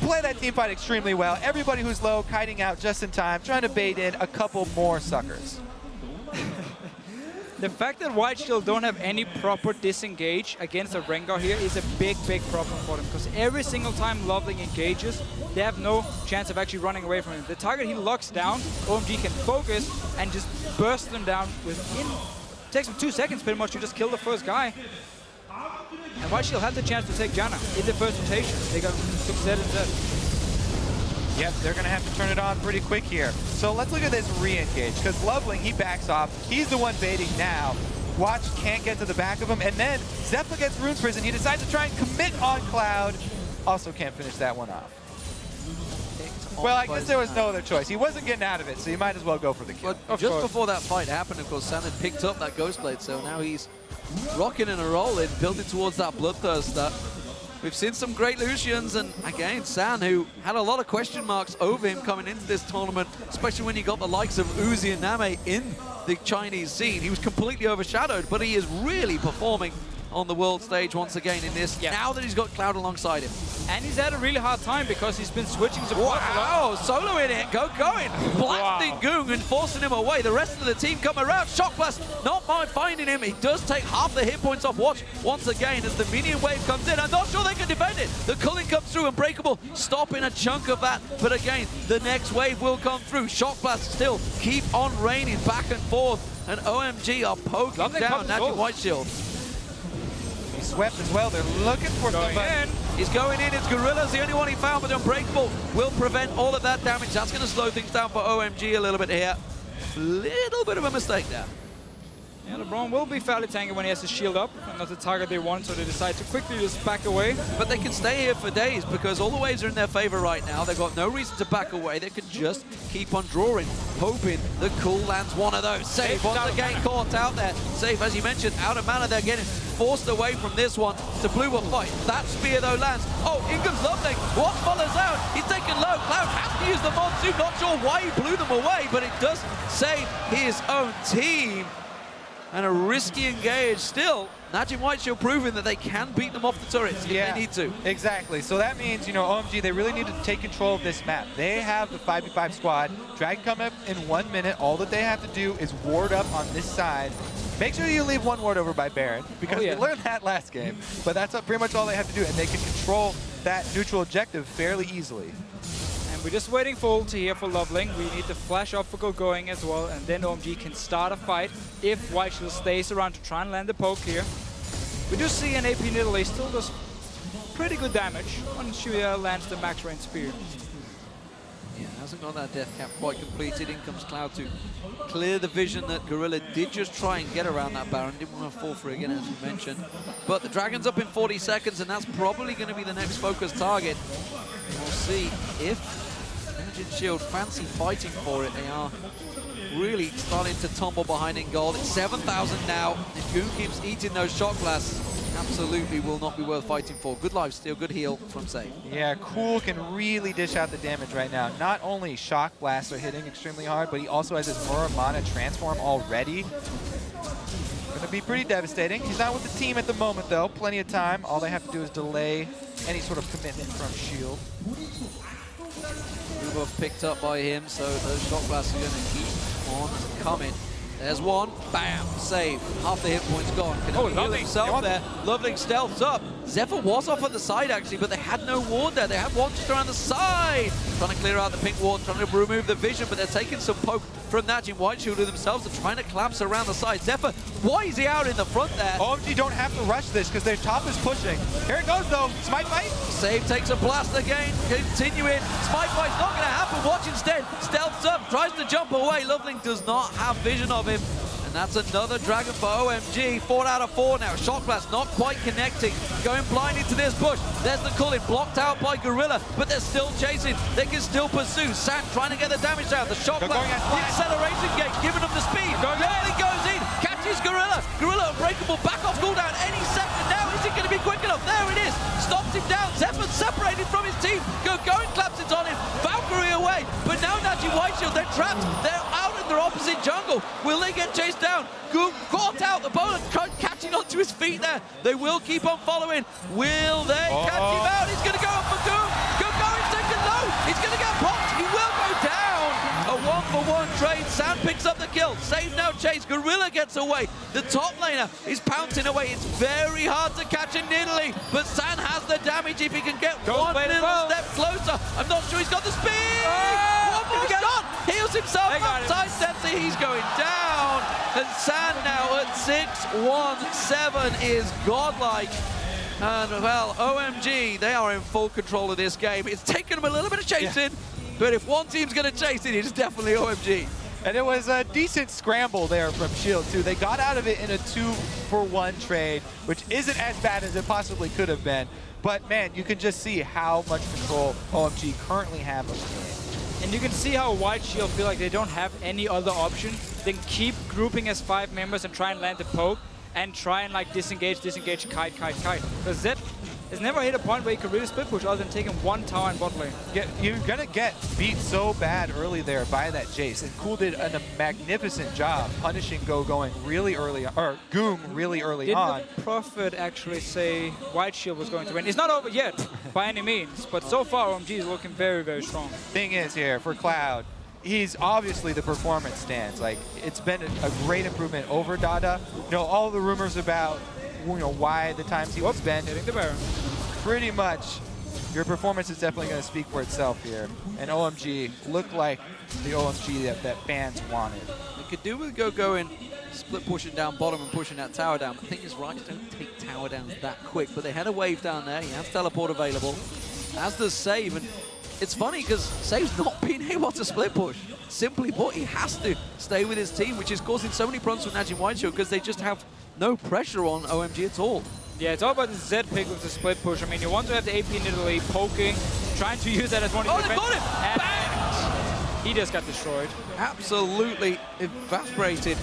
Speaker 3: play that team fight extremely well. Everybody who's low, kiting out just in time, trying to bait in a couple more suckers.
Speaker 2: The fact that White Shield don't have any proper disengage against a Rengar here is a big, big problem for them. Because every single time Loveling engages, they have no chance of actually running away from him. The target he locks down, OMG can focus and just burst them down within. It takes them 2 seconds pretty much to just kill the first guy. And White Shield had the chance to take Janna in the first rotation. They took Zed instead.
Speaker 3: Yep, they're going to have to turn it on pretty quick here. So let's look at this re-engage, because Loveling, he backs off. He's the one baiting now. Watch can't get to the back of him, and then Zephyr gets Rune's Prison. He decides to try and commit on Cloud. Also can't finish that one off. Well, I guess there was no other choice. He wasn't getting out of it, so you might as well go for the kill.
Speaker 1: But just before that fight happened, of course, San had picked up that Ghost Blade, so now he's rocking and rolling, building towards that Bloodthirst that we've seen some great Lucians, and again, San, who had a lot of question marks over him coming into this tournament, especially when you got the likes of Uzi and Name in the Chinese scene. He was completely overshadowed, but he is really performing on the world stage once again in this, now that he's got Cloud alongside him.
Speaker 2: And he's had a really hard time because he's been switching to
Speaker 1: Wow, solo in it, going, blasting Goong and forcing him away. The rest of the team come around. Shock Blast, not mind finding him. He does take half the hit points off Watch once again as the minion wave comes in. I'm not sure they can defend it. The culling comes through, Unbreakable stopping a chunk of that. But again, the next wave will come through. Shock Blast still keep on raining back and forth. And OMG are poking down NaJin White Shield.
Speaker 3: Swept as well. They're looking for somebody.
Speaker 1: He's going in. It's Gorilla's the only one he found, but Unbreakable will prevent all of that damage. That's going to slow things down for OMG a little bit here. Little bit of a mistake there.
Speaker 2: Yeah, LeBron will be fairly tanky when he has his shield up, and not the target they want, so they decide to quickly just back away.
Speaker 1: But they can stay here for days because all the waves are in their favor right now. They've got no reason to back away. They can just keep on drawing, hoping that Cool lands one of those. Safe once again caught out there. Safe, as you mentioned, out of mana. They're getting forced away from this one to Blue will fight. That spear though lands. Oh, in comes Loveling. What follows out? He's taken low. Cloud has to use the monsoon. Not sure why he blew them away, but it does save his own team. And a risky engage still. NaJin White Shield proving that they can beat them off the turrets if they need to.
Speaker 3: Exactly. So that means, you know, OMG, they really need to take control of this map. They have the 5v5 squad. Dragon come up in 1 minute. All that they have to do is ward up on this side. Make sure you leave one ward over by Baron, because we learned that last game. But that's pretty much all they have to do, and they can control that neutral objective fairly easily.
Speaker 2: We're just waiting for ult here for Loveling. We need the flash off for going as well, and then OMG can start a fight if White Shield stays around to try and land the poke here. We do see an AP Nidalee still does pretty good damage once she lands the max range spear.
Speaker 1: Yeah, hasn't got that death cap quite completed. In comes Cloud to clear the vision that Gorilla did just try and get around that Baron. Didn't want to fall for it again, as you mentioned. But the Dragon's up in 40 seconds, and that's probably going to be the next focus target. We'll see if NaJin Shield fancy fighting for it. They are really starting to tumble behind in gold. It's 7,000 now. If Goon keeps eating those shot blasts, absolutely will not be worth fighting for. Good lifesteal, good heal from Safe.
Speaker 3: Yeah, Cool can really dish out the damage right now. Not only shock blasts are hitting extremely hard, but he also has his Muramana transform already. Gonna be pretty devastating. He's not with the team at the moment, though. Plenty of time. All they have to do is delay any sort of commitment from Shield.
Speaker 1: Buff picked up by him, so those shot blasts are going to keep on coming. There's one, bam, save. Half the hit points gone. Can he heal himself there? Loveling stealths up. Zephyr was off on the side actually, but they had no ward there. They had one just around the side. Trying to clear out the pink ward, trying to remove the vision, but they're taking some poke from NaJin Whiteshield who themselves are trying to collapse around the side. Zephyr, why is he out in the front there?
Speaker 3: OMG don't have to rush this because their top is pushing. Here it goes though, Smite Fight.
Speaker 1: Save takes a blast again, continuing. Smite Fight's not going to happen. Watch instead. Stealths up, tries to jump away. Loveling does not have vision of him. And that's another Dragon for OMG. 4 out of 4 now. Shock Blast not quite connecting. Going blind into this bush. There's the Culling, blocked out by Gorilla, but they're still chasing. They can still pursue. Sand trying to get the damage down. The Shock Blast, the acceleration gate, giving them the speed. Loveling goes in, catches Gorilla. Gorilla unbreakable, back off cooldown any second now. Is it going to be quick enough? There it is. Stops him down. Zephyr separated from his team. Going claps it on him. Valkyrie away. But now NaJin Whiteshield, they're trapped. They're out in their opposite jungle. Will they get chased down? Caught out. The bowler catching onto his feet there. They will keep on following. Will they catch him out? He's going to go up for Goom. Going second low. He's going to get popped. He will go down. A 1-for-1 trade. Sand picks up the kill. Save now chase. Gorilla gets away. The top laner is pouncing away. It's very hard to catch in Nidalee, but Sand has the damage if he can get one little step closer. I'm not sure he's got the speed. One more shot. Heals himself up. Side steps it. He's going down. And Sand now at 6-1-7 is godlike. And well, OMG, they are in full control of this game. It's taken them a little bit of chasing, but if one team's going to chase it, it's definitely OMG.
Speaker 3: And it was a decent scramble there from Shield too. They got out of it in a 2-for-1 trade, which isn't as bad as it possibly could have been. But man, you can just see how much control OMG currently have of the game.
Speaker 2: And you can see how Whiteshield feel like they don't have any other option than keep grouping as 5 members and try and land the poke and try and like disengage, kite. Because Zed has never hit a point where he could really split push other than taking one tower in bot lane.
Speaker 3: Yeah, you're gonna get beat so bad early there by that Jace. And Cool did a magnificent job punishing going really early, or Goom really early on.
Speaker 2: Didn't the Prophet actually say Whiteshield was going to win? It's not over yet, by any means, but so far OMG is looking very, very strong.
Speaker 3: Thing is here, for Cloud, he's obviously the performance stance. Like, it's been a great improvement over Dada. You know, all the rumors about, you know, why the times he was spent.
Speaker 2: Hitting the Baron.
Speaker 3: Pretty much, your performance is definitely going to speak for itself here. And OMG looked like the OMG that fans wanted.
Speaker 1: They could do with going split pushing down bottom and pushing that tower down. The thing is, Ryze don't take tower downs that quick, but they had a wave down there. He has teleport available, as does Save. And it's funny because Save's not been able to split push. Simply put, he has to stay with his team, which is causing so many problems with NaJin Whiteshield because they just have no pressure on OMG at all.
Speaker 2: Yeah, it's all about the Z pick with the split push. I mean, you want to have the AP in Italy poking, trying to use that as one of the
Speaker 1: they got him!
Speaker 2: And he just got destroyed.
Speaker 1: Absolutely evaporated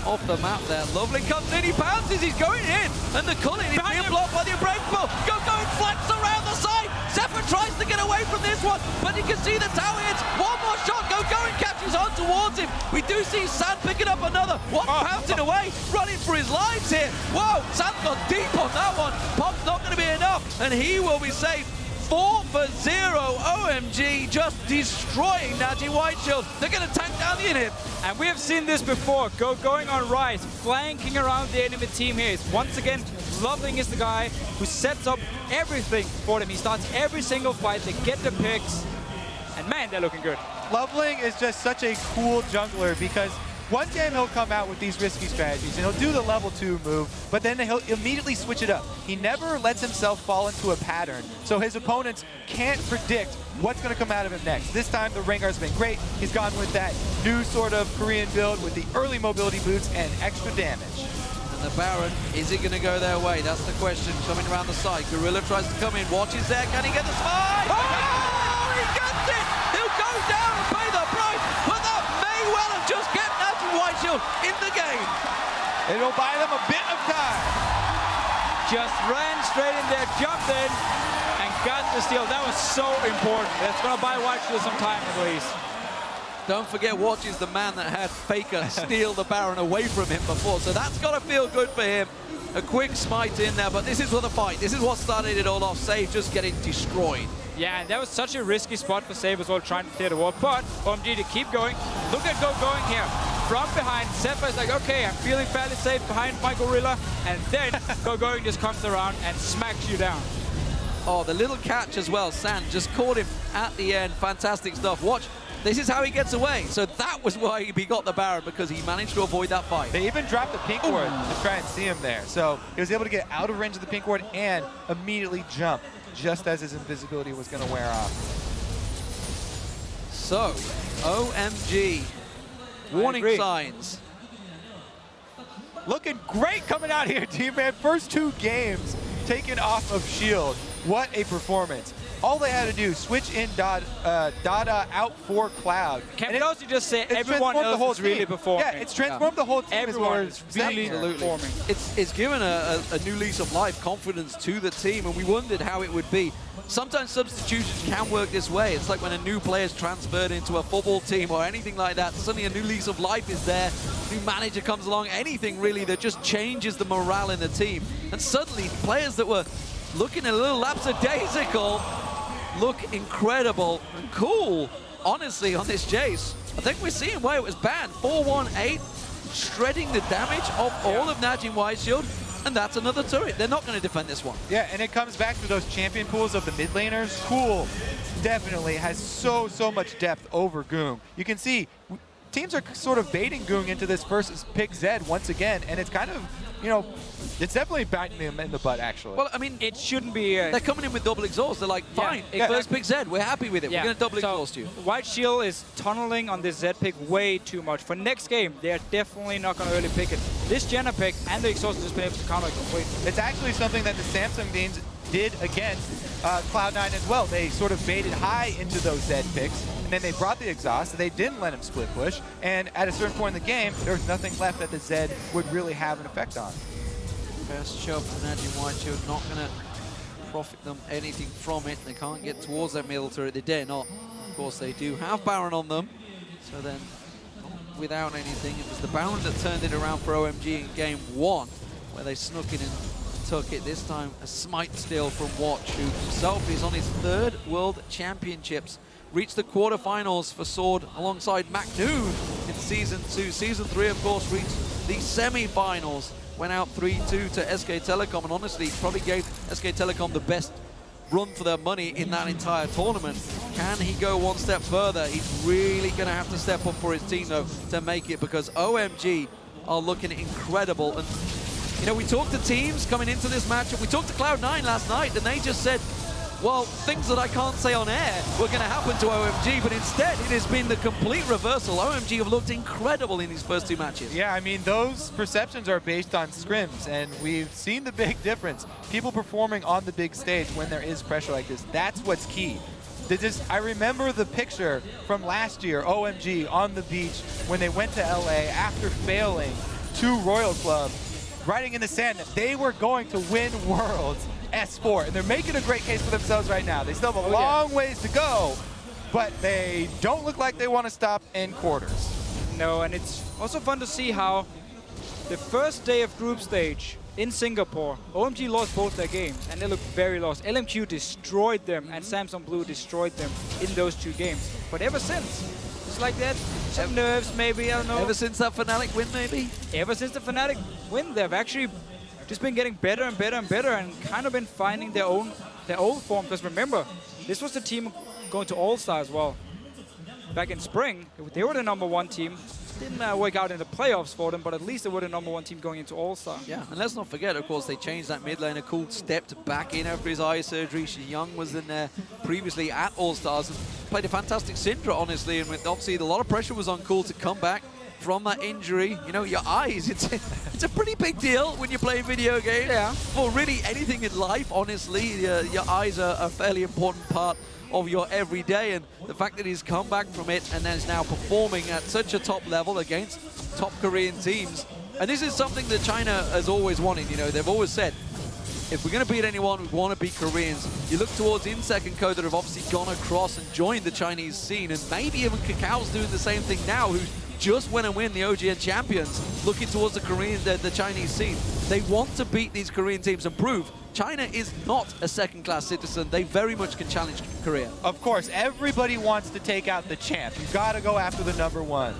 Speaker 1: off the map there. Lovely comes in, he bounces, he's going in, and the Culling is being blocked by the Unbreakable. Go and flex around the side. Zephyr tries to get away from this one, but you can see the tower hits. One more shot, go and catches on towards him. We do see Sand picking up another. One pouncing away, running for his lives here. Whoa, Sand got deep on that one. Pop's not going to be enough, and he will be safe. 4-for-0, OMG just destroying NaJin Whiteshield. They're going to tank down the inhib.
Speaker 2: And we have seen this before, going on Ryze, flanking around the enemy team here. Once again, Loveling is the guy who sets up everything for them. He starts every single fight, they get the picks, and man, they're looking good.
Speaker 3: Loveling is just such a cool jungler because one game he'll come out with these risky strategies and he'll do the level 2 move, but then he'll immediately switch it up. He never lets himself fall into a pattern, so his opponents can't predict what's going to come out of him next. This time the Rengar's been great. He's gone with that new sort of Korean build with the early mobility boots and extra damage.
Speaker 1: And the Baron, is it going to go their way? That's the question coming around the side. Gorilla tries to come in, watches there, can he get the smite? Oh, he gets it! He'll go down and pay the price, but that may well have just kept NaJin Whiteshield in the game.
Speaker 3: It'll buy them a bit of time.
Speaker 2: Just ran straight in there, jumped in, and got the steal. That was so important. That's going to buy Whiteshield some time at least.
Speaker 1: Don't forget, Watch is the man that had Faker steal the Baron away from him before, so that's got to feel good for him. A quick smite in there, but this is what the fight. This is what started it all off. Save just getting destroyed.
Speaker 2: Yeah, and that was such a risky spot for Save as well, trying to clear the wall. But OMG to keep going. Look at Go going here. From behind, Zephyr is like, okay, I'm feeling fairly safe behind my Gorilla. And then Go going just comes around and smacks you down.
Speaker 1: Oh, the little catch as well. Sand just caught him at the end. Fantastic stuff. Watch. This is how he gets away. So that was why he got the Baron, because he managed to avoid that fight.
Speaker 3: They even dropped the pink ward to try and see him there. So he was able to get out of range of the pink ward and immediately jump just as his invisibility was going to wear off.
Speaker 1: So, OMG. Warning signs.
Speaker 3: Looking great coming out here, team, man. First 2 games taken off of Shield. What a performance. All they had to do, switch in Dada out for Cloud.
Speaker 2: Can we also just say everyone else is really performing?
Speaker 3: Yeah, it's transformed the whole team.
Speaker 2: Everyone is really performing.
Speaker 1: It's given a new lease of life, confidence to the team, and we wondered how it would be. Sometimes substitutions can work this way. It's like when a new player is transferred into a football team or anything like that. Suddenly a new lease of life is there. New manager comes along. Anything really that just changes the morale in the team. And suddenly players that were looking a little lapsadaisical look incredible and cool, honestly, on this Jace. I think we're seeing why it was banned. 418, shredding the damage of all of NaJin White Shield, and that's another turret. They're not going to defend this one.
Speaker 3: Yeah, and it comes back to those champion pools of the mid laners. Cool definitely has so much depth over Goong. You can see teams are sort of baiting Goong into this versus pick Zed once again, and it's kind of, you know, it's definitely biting them in the butt, actually.
Speaker 1: Well, I mean,
Speaker 2: it shouldn't be...
Speaker 1: they're coming in with double exhaust. They're like, fine, first pick Zed. We're happy with it. We're going to double exhaust you.
Speaker 2: White Shield is tunneling on this Zed pick way too much. For next game, they're definitely not going to early pick it. This Jenna pick and the exhaust has just been able to counter it completely.
Speaker 3: It's actually something that the Samsung teams did against Cloud9 as well. They sort of baited high into those Zed picks, and then they brought the exhaust, so they didn't let him split push, and at a certain point in the game, there was nothing left that the Zed would really have an effect on.
Speaker 1: First shove from NaJin White Shield, not going to profit them anything from it. They can't get towards that middle turret. They dare not. Of course, they do have Baron on them, so then without anything. It was the Baron that turned it around for OMG in game 1, where they snuck in and took it. This time, a smite steal from Watch, who himself is on his 3rd World Championships. Reached the quarterfinals for Sword alongside McNoon in Season 2. Season 3, of course, reached the semi-finals. Went out 3-2 to SK Telecom, and honestly, probably gave SK Telecom the best run for their money in that entire tournament. Can he go one step further? He's really going to have to step up for his team, though, to make it, because OMG are looking incredible. And, you know, we talked to teams coming into this matchup. We talked to Cloud9 last night, and they just said, well, things that I can't say on air were going to happen to OMG, but instead it has been the complete reversal. OMG have looked incredible in these first 2 matches.
Speaker 3: Yeah, I mean, those perceptions are based on scrims, and we've seen the big difference. People performing on the big stage when there is pressure like this, that's what's key. I remember the picture from last year, OMG on the beach, when they went to LA after failing to Royal Club, writing in the sand that they were going to win Worlds S4, and they're making a great case for themselves right now. They still have a long ways to go, but they don't look like they want to stop in quarters.
Speaker 2: No, and it's also fun to see how the first day of group stage in Singapore, OMG lost both their games, and they looked very lost. LMQ destroyed them, and Samsung Blue destroyed them in those 2 games. But ever since, it's like that. Some nerves, maybe, I don't know.
Speaker 1: Ever since that Fnatic win, maybe?
Speaker 2: Ever since the Fnatic win, they've actually just been getting better and better and better, and kind of been finding their old form. Because remember, this was the team going to All-Star as well. Back in spring, they were the #1 team. Didn't work out in the playoffs for them, but at least they were the #1 team going into All-Star.
Speaker 1: Yeah, and let's not forget, of course, they changed that mid laner. Cool stepped back in after his eye surgery. Young was in there previously at All-Stars and played a fantastic Syndra, honestly, and with obviously a lot of pressure was on Cool to come back from that injury. You know, your eyes, it's a pretty big deal when you play video games.
Speaker 2: Yeah.
Speaker 1: For really anything in life, honestly, your eyes are a fairly important part of your everyday, and the fact that he's come back from it and then is now performing at such a top level against top Korean teams. And this is something that China has always wanted. You know, they've always said, if we're going to beat anyone, we want to beat Koreans. You look towards InSec and Co that have obviously gone across and joined the Chinese scene, and maybe even Kakao's doing the same thing now, who just went and win the OGN champions, looking towards the Chinese scene. They want to beat these Korean teams and prove China is not a second-class citizen. They very much can challenge Korea.
Speaker 3: Of course, everybody wants to take out the champ. You gotta go after the #1.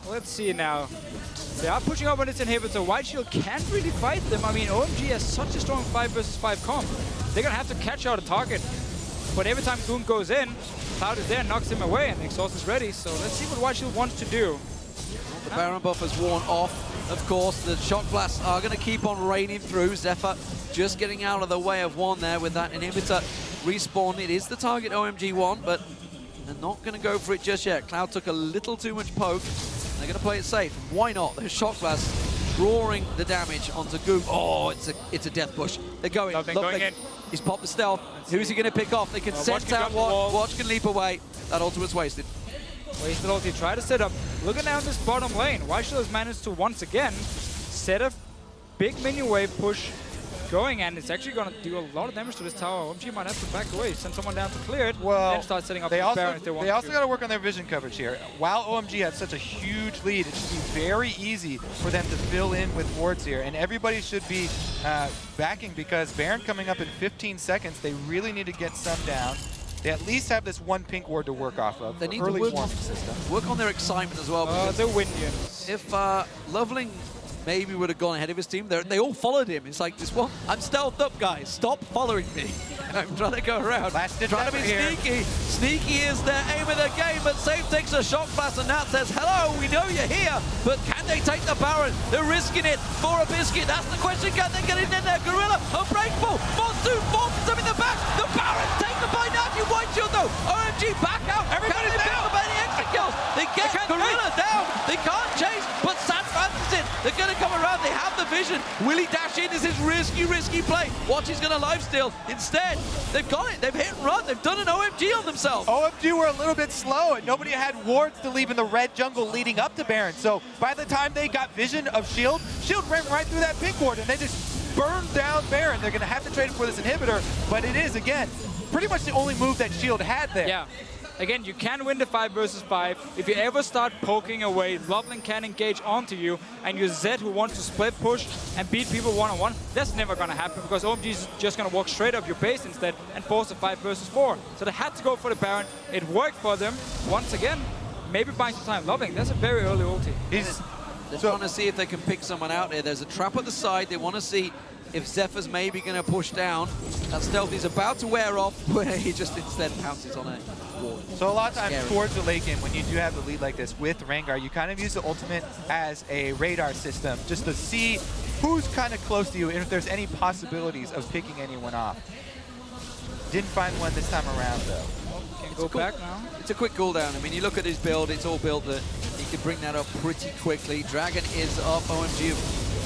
Speaker 2: Let's see now. They are pushing up on this inhibitor. White Shield can't really fight them. I mean, OMG has such a strong 5 versus 5 comp. They're gonna have to catch out a target. But every time Goon goes in, Cloud is there, knocks him away, and the exhaust is ready. So let's see what White Shield wants to do.
Speaker 1: The Baron buff has worn off. Of course, the shock blasts are going to keep on raining through. Zephyr just getting out of the way of one there with that inhibitor respawn. It is the target OMG one, but they're not going to go for it just yet. Cloud took a little too much poke. They're going to play it safe. Why not? Those shock blasts drawing the damage onto Goom. Oh, it's a death push. They're going.
Speaker 2: Look, going in.
Speaker 1: He's popped the stealth. Who's he going to pick off? They can sense out Watch. Watch can leap away. That ultimate's wasted.
Speaker 2: Wasted ulti, try to set up. Looking down this bottom lane, White Shield has managed to once again set a big minion wave push going, and it's actually going to do a lot of damage to this tower. OMG might have to back away, send someone down to clear it, then start setting up the Baron if they want to.
Speaker 3: They also got to work on their vision coverage here. While OMG has such a huge lead, it should be very easy for them to fill in with wards here, and everybody should be backing because Baron coming up in 15 seconds, they really need to get some down. They at least have this one pink ward to work off of.
Speaker 1: They need
Speaker 3: early
Speaker 1: to
Speaker 3: warming system.
Speaker 1: work on their excitement as well.
Speaker 2: The Windians.
Speaker 1: If Loveling maybe would have gone ahead of his team, they all followed him. It's like, this one, I'm stealthed up, guys. Stop following me. I'm trying to go around. Trying to be sneaky. Sneaky is their aim of the game, but Safe takes a shock blast, and Nat says, hello, we know you're here, but can they take the Baron? They're risking it for a biscuit. That's the question. Can they get it in there? Gorilla, unbreakable. Monsoon forces them in the back. The Baron taken by NaJin. White Shield, though. OMG back out. Everybody's down. Pick up any extra kills? They get Gorilla down. They can't chase, but San Francisco, they're going to come around. They have the vision. Will he dash in? This is risky play. Watch, he's going to lifesteal. Instead, they've got it. They've hit and run. They've done an OMG on themselves.
Speaker 3: OMG were a little bit slow, and nobody had wards to leave in the red jungle leading up to Baron. So by the time they got vision of Shield ran right through that pink ward, and they just burned down Baron. They're going to have to trade for this inhibitor, but it is, again, pretty much the only move that Shield had there.
Speaker 2: Yeah. Again, you can win the 5 versus 5. If you ever start poking away, Loveling can engage onto you, and your Zed who wants to split push and beat people one-on-one, that's never going to happen because OMG is just going to walk straight up your base instead and force a 5 versus 4. So they had to go for the Baron. It worked for them. Once again, maybe buying some time. Loveling, that's a very early ulti.
Speaker 1: They're trying to see if they can pick someone out here. There's a trap at the side. They want to see if Zephyr's maybe going to push down. That stealth is about to wear off, where he just instead pounces on a wall.
Speaker 3: So a lot of times towards the late game, when you do have the lead like this with Rengar, you kind of use the ultimate as a radar system just to see who's kind of close to you and if there's any possibilities of picking anyone off. Didn't find one this time around, though.
Speaker 2: Can go back now.
Speaker 1: It's a quick cooldown. I mean, you look at his build, it's all built that he can bring that up pretty quickly. Dragon is up. OMG have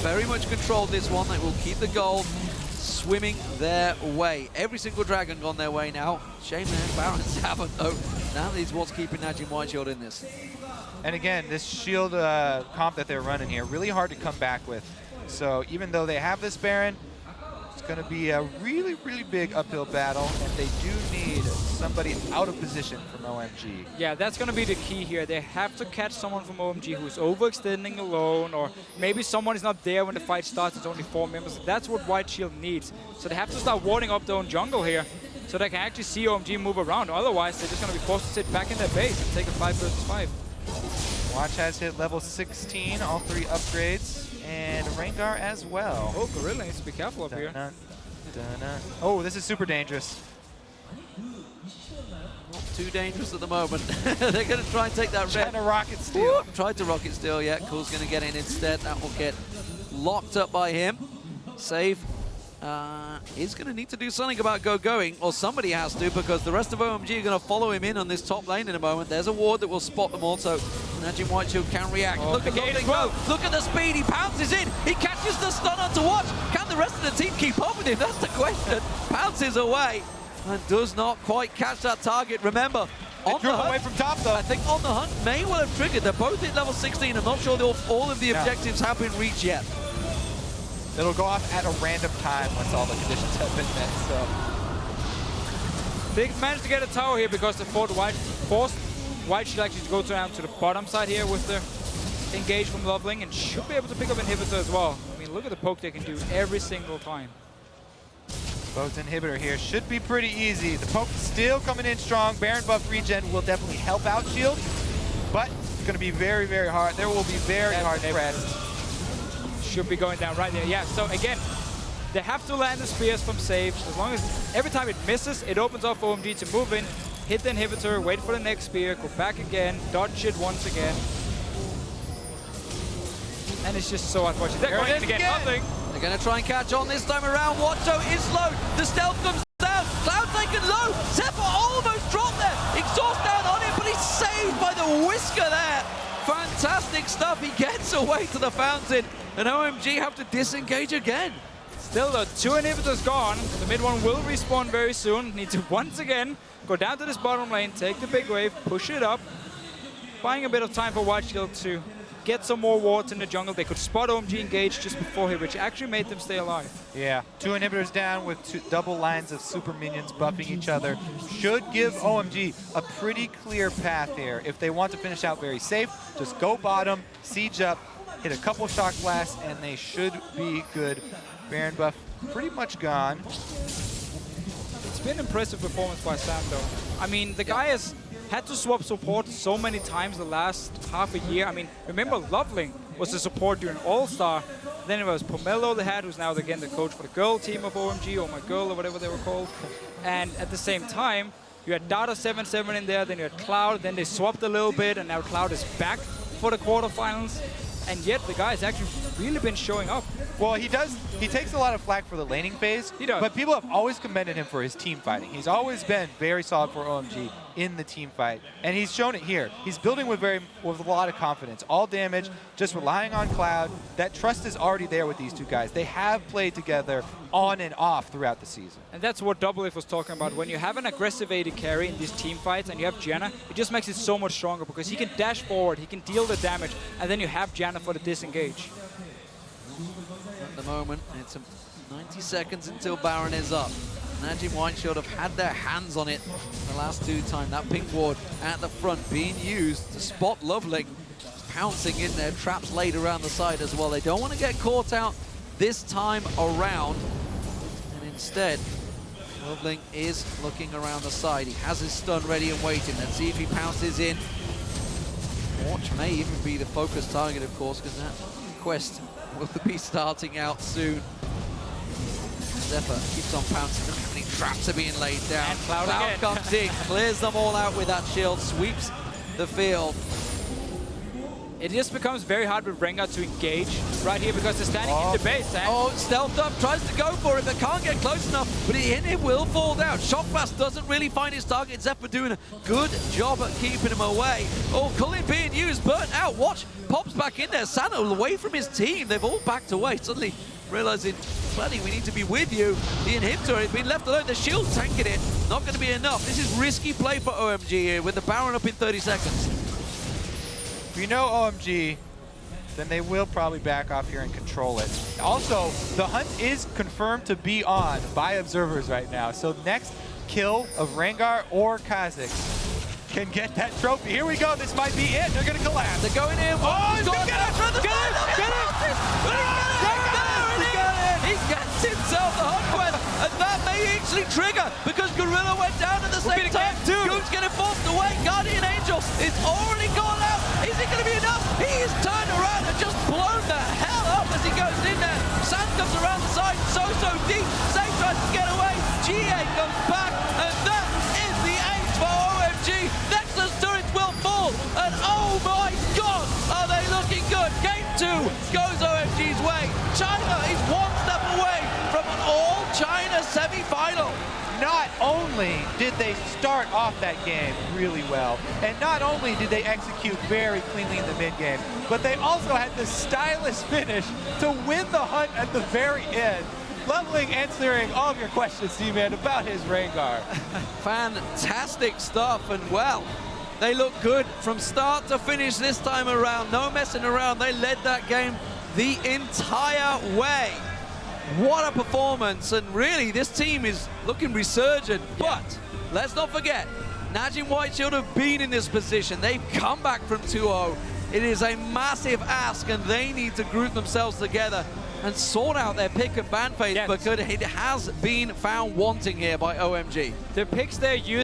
Speaker 1: very much controlled this one. They will keep the gold swimming their way. Every single Dragon gone their way now. Shame their Barons haven't, though. That is what's keeping NaJin White Shield in this.
Speaker 3: And again, this shield comp that they're running here, really hard to come back with. So even though they have this Baron, it's going to be a really big uphill battle, and they do need somebody out of position from OMG.
Speaker 2: Yeah, that's going to be the key here. They have to catch someone from OMG who's overextending alone, or maybe someone is not there when the fight starts. It's only 4 members. That's what White Shield needs. So they have to start warding up their own jungle here so they can actually see OMG move around. Otherwise, they're just going to be forced to sit back in their base and take a 5 versus 5.
Speaker 3: Watch has hit level 16, all 3 upgrades. And Rengar as well.
Speaker 2: Oh, Gorilla needs to be careful up here.
Speaker 3: Oh, this is super dangerous.
Speaker 1: Not too dangerous at the moment. They're going to try and take that red.
Speaker 3: Trying to rocket steal.
Speaker 1: Tried to rocket steal, yeah. Cool's going to get in instead. That will get locked up by him. Save. He's going to need to do something about going, or somebody has to, because the rest of OMG are going to follow him in on this top lane in a moment. There's a ward that will spot them all, so NaJin White Shield can react.
Speaker 2: Oh,
Speaker 1: look at Loveling go. Look at the speed. He pounces in. He catches the stun on to Watch. Can the rest of the team keep up with him? That's the question. Pounces away and does not quite catch that target. Remember,
Speaker 3: on the hunt, away from top, though.
Speaker 1: I think on the hunt may well have triggered. They're both at level 16. I'm not sure all of the objectives have been reached yet.
Speaker 3: It'll go off at a random time once all the conditions have been met. So
Speaker 2: they managed to get a tower here because the forced White should actually go down to the bottom side here with the engage from Loveling and should be able to pick up inhibitor as well. I mean, look at the poke they can do every single time.
Speaker 3: Both inhibitor here should be pretty easy. The poke still coming in strong. Baron buff regen will definitely help out Shield, but it's going to be very, very hard. There will be very hard pressed.
Speaker 2: Should be going down right there. Yeah, so again, they have to land the spears from safe. As long as every time it misses, it opens up for OMG to move in, hit the inhibitor, wait for the next spear, go back again, dodge it once again. And it's just so unfortunate. They're going to get nothing.
Speaker 1: They're going to try and catch on this time around. Watcho is low. The stealth comes down. Cloud taken low. Zephyr almost dropped there. Exhaust down on him, but he's saved by the whisker there. Fantastic stuff. He gets away to the fountain, and OMG have to disengage again.
Speaker 2: Still though, 2 inhibitors gone. The mid one will respawn very soon. Need to once again go down to this bottom lane, take the big wave, push it up. Buying a bit of time for White Shield to get some more wards in the jungle. They could spot OMG engage just before here, which actually made them stay alive.
Speaker 3: Yeah, 2 inhibitors down with double lines of super minions buffing each other. Should give OMG a pretty clear path here. If they want to finish out very safe, just go bottom, siege up, hit a couple shock blasts, and they should be good. Baron buff pretty much gone.
Speaker 2: It's been impressive performance by Sam though. I mean, the guy has had to swap support so many times the last half a year. I mean, remember Loveling was the support during All-Star. Then it was Pomelo they had, who's now again the coach for the girl team of OMG, or my girl, or whatever they were called. And at the same time, you had Data 7-7 in there, then you had Cloud, then they swapped a little bit, and now Cloud is back for the quarterfinals. And yet the guy's actually really been showing up.
Speaker 3: Well, he takes a lot of flack for the laning phase,
Speaker 2: He does.
Speaker 3: but people have always commended him for his team fighting. He's always been very solid for OMG in the team fight, and he's shown it here. He's building with a lot of confidence. All damage, just relying on Cloud. That trust is already there with these two guys. They have played together on and off throughout the season.
Speaker 2: And that's what Double F was talking about. When you have an aggressive AD carry in these team fights and you have Janna, it just makes it so much stronger because he can dash forward, he can deal the damage, and then you have Janna for the disengage.
Speaker 1: At the moment, it's 90 seconds until Baron is up. NaJin White Shield have had their hands on it the last 2 times. That pink ward at the front being used to spot Loveling, pouncing in there, traps laid around the side as well. They don't want to get caught out this time around, and instead, Loveling is looking around the side. He has his stun ready and waiting. Let's see if he pounces in. Watch may even be the focus target, of course, because that quest will be starting out soon. Zephyr keeps on pouncing. Look how many traps are being laid down.
Speaker 2: And Cloud
Speaker 1: comes in, clears them all out with that shield, sweeps the field.
Speaker 2: It just becomes very hard with Rengar to engage right here because they're standing in the base.
Speaker 1: Stealthed up, tries to go for it, but can't get close enough. But it will fall down. Shock Blast doesn't really find his target. Zephyr doing a good job at keeping him away. Oh, Cullen being used, burnt out. Watch, pops back in there. Santa away from his team. They've all backed away. Suddenly realizing, buddy, we need to be with you. The inhibitor has been left alone. The shield tanking it. Not going to be enough. This is risky play for OMG here with the Baron up in 30 seconds.
Speaker 3: If you know OMG, then they will probably back off here and control it. Also, the hunt is confirmed to be on by observers right now. So next kill of Rengar or Kha'Zix can get that trophy. Here we go. This might be it. They're going to collapse.
Speaker 1: They're going in.
Speaker 3: Oh, he's
Speaker 1: got
Speaker 3: gonna get it! Get it!
Speaker 1: He gets himself the hot quest, and that may actually trigger because Gorilla went down at the same time. Goon's getting forced away. Guardian Angel is already gone out. Is it going to be enough? He is turned around and just blown the hell up as he goes in there. Sand comes around the side, so deep. Zay tries to get away. GA comes back, and that is the ace for OMG. Nexus turrets will fall, and oh my god, are they looking good. Game 2 goes OMG's way. China is 1 step away from an all-China semi-final.
Speaker 3: Not only did they start off that game really well, and not only did they execute very cleanly in the mid-game, but they also had the stylish finish to win the hunt at the very end. Loveling answering all of your questions, C-Man, about his Rengar.
Speaker 1: Fantastic stuff, and well, they look good from start to finish this time around. No messing around. They led that game the entire way. What a performance, and really this team is looking resurgent. But let's not forget, NaJin White Shield have been in this position. They've come back from 2-0. It is a massive ask, and they need to group themselves together and sort out their pick and ban phase, because it has been found wanting here by OMG.
Speaker 2: The picks they're using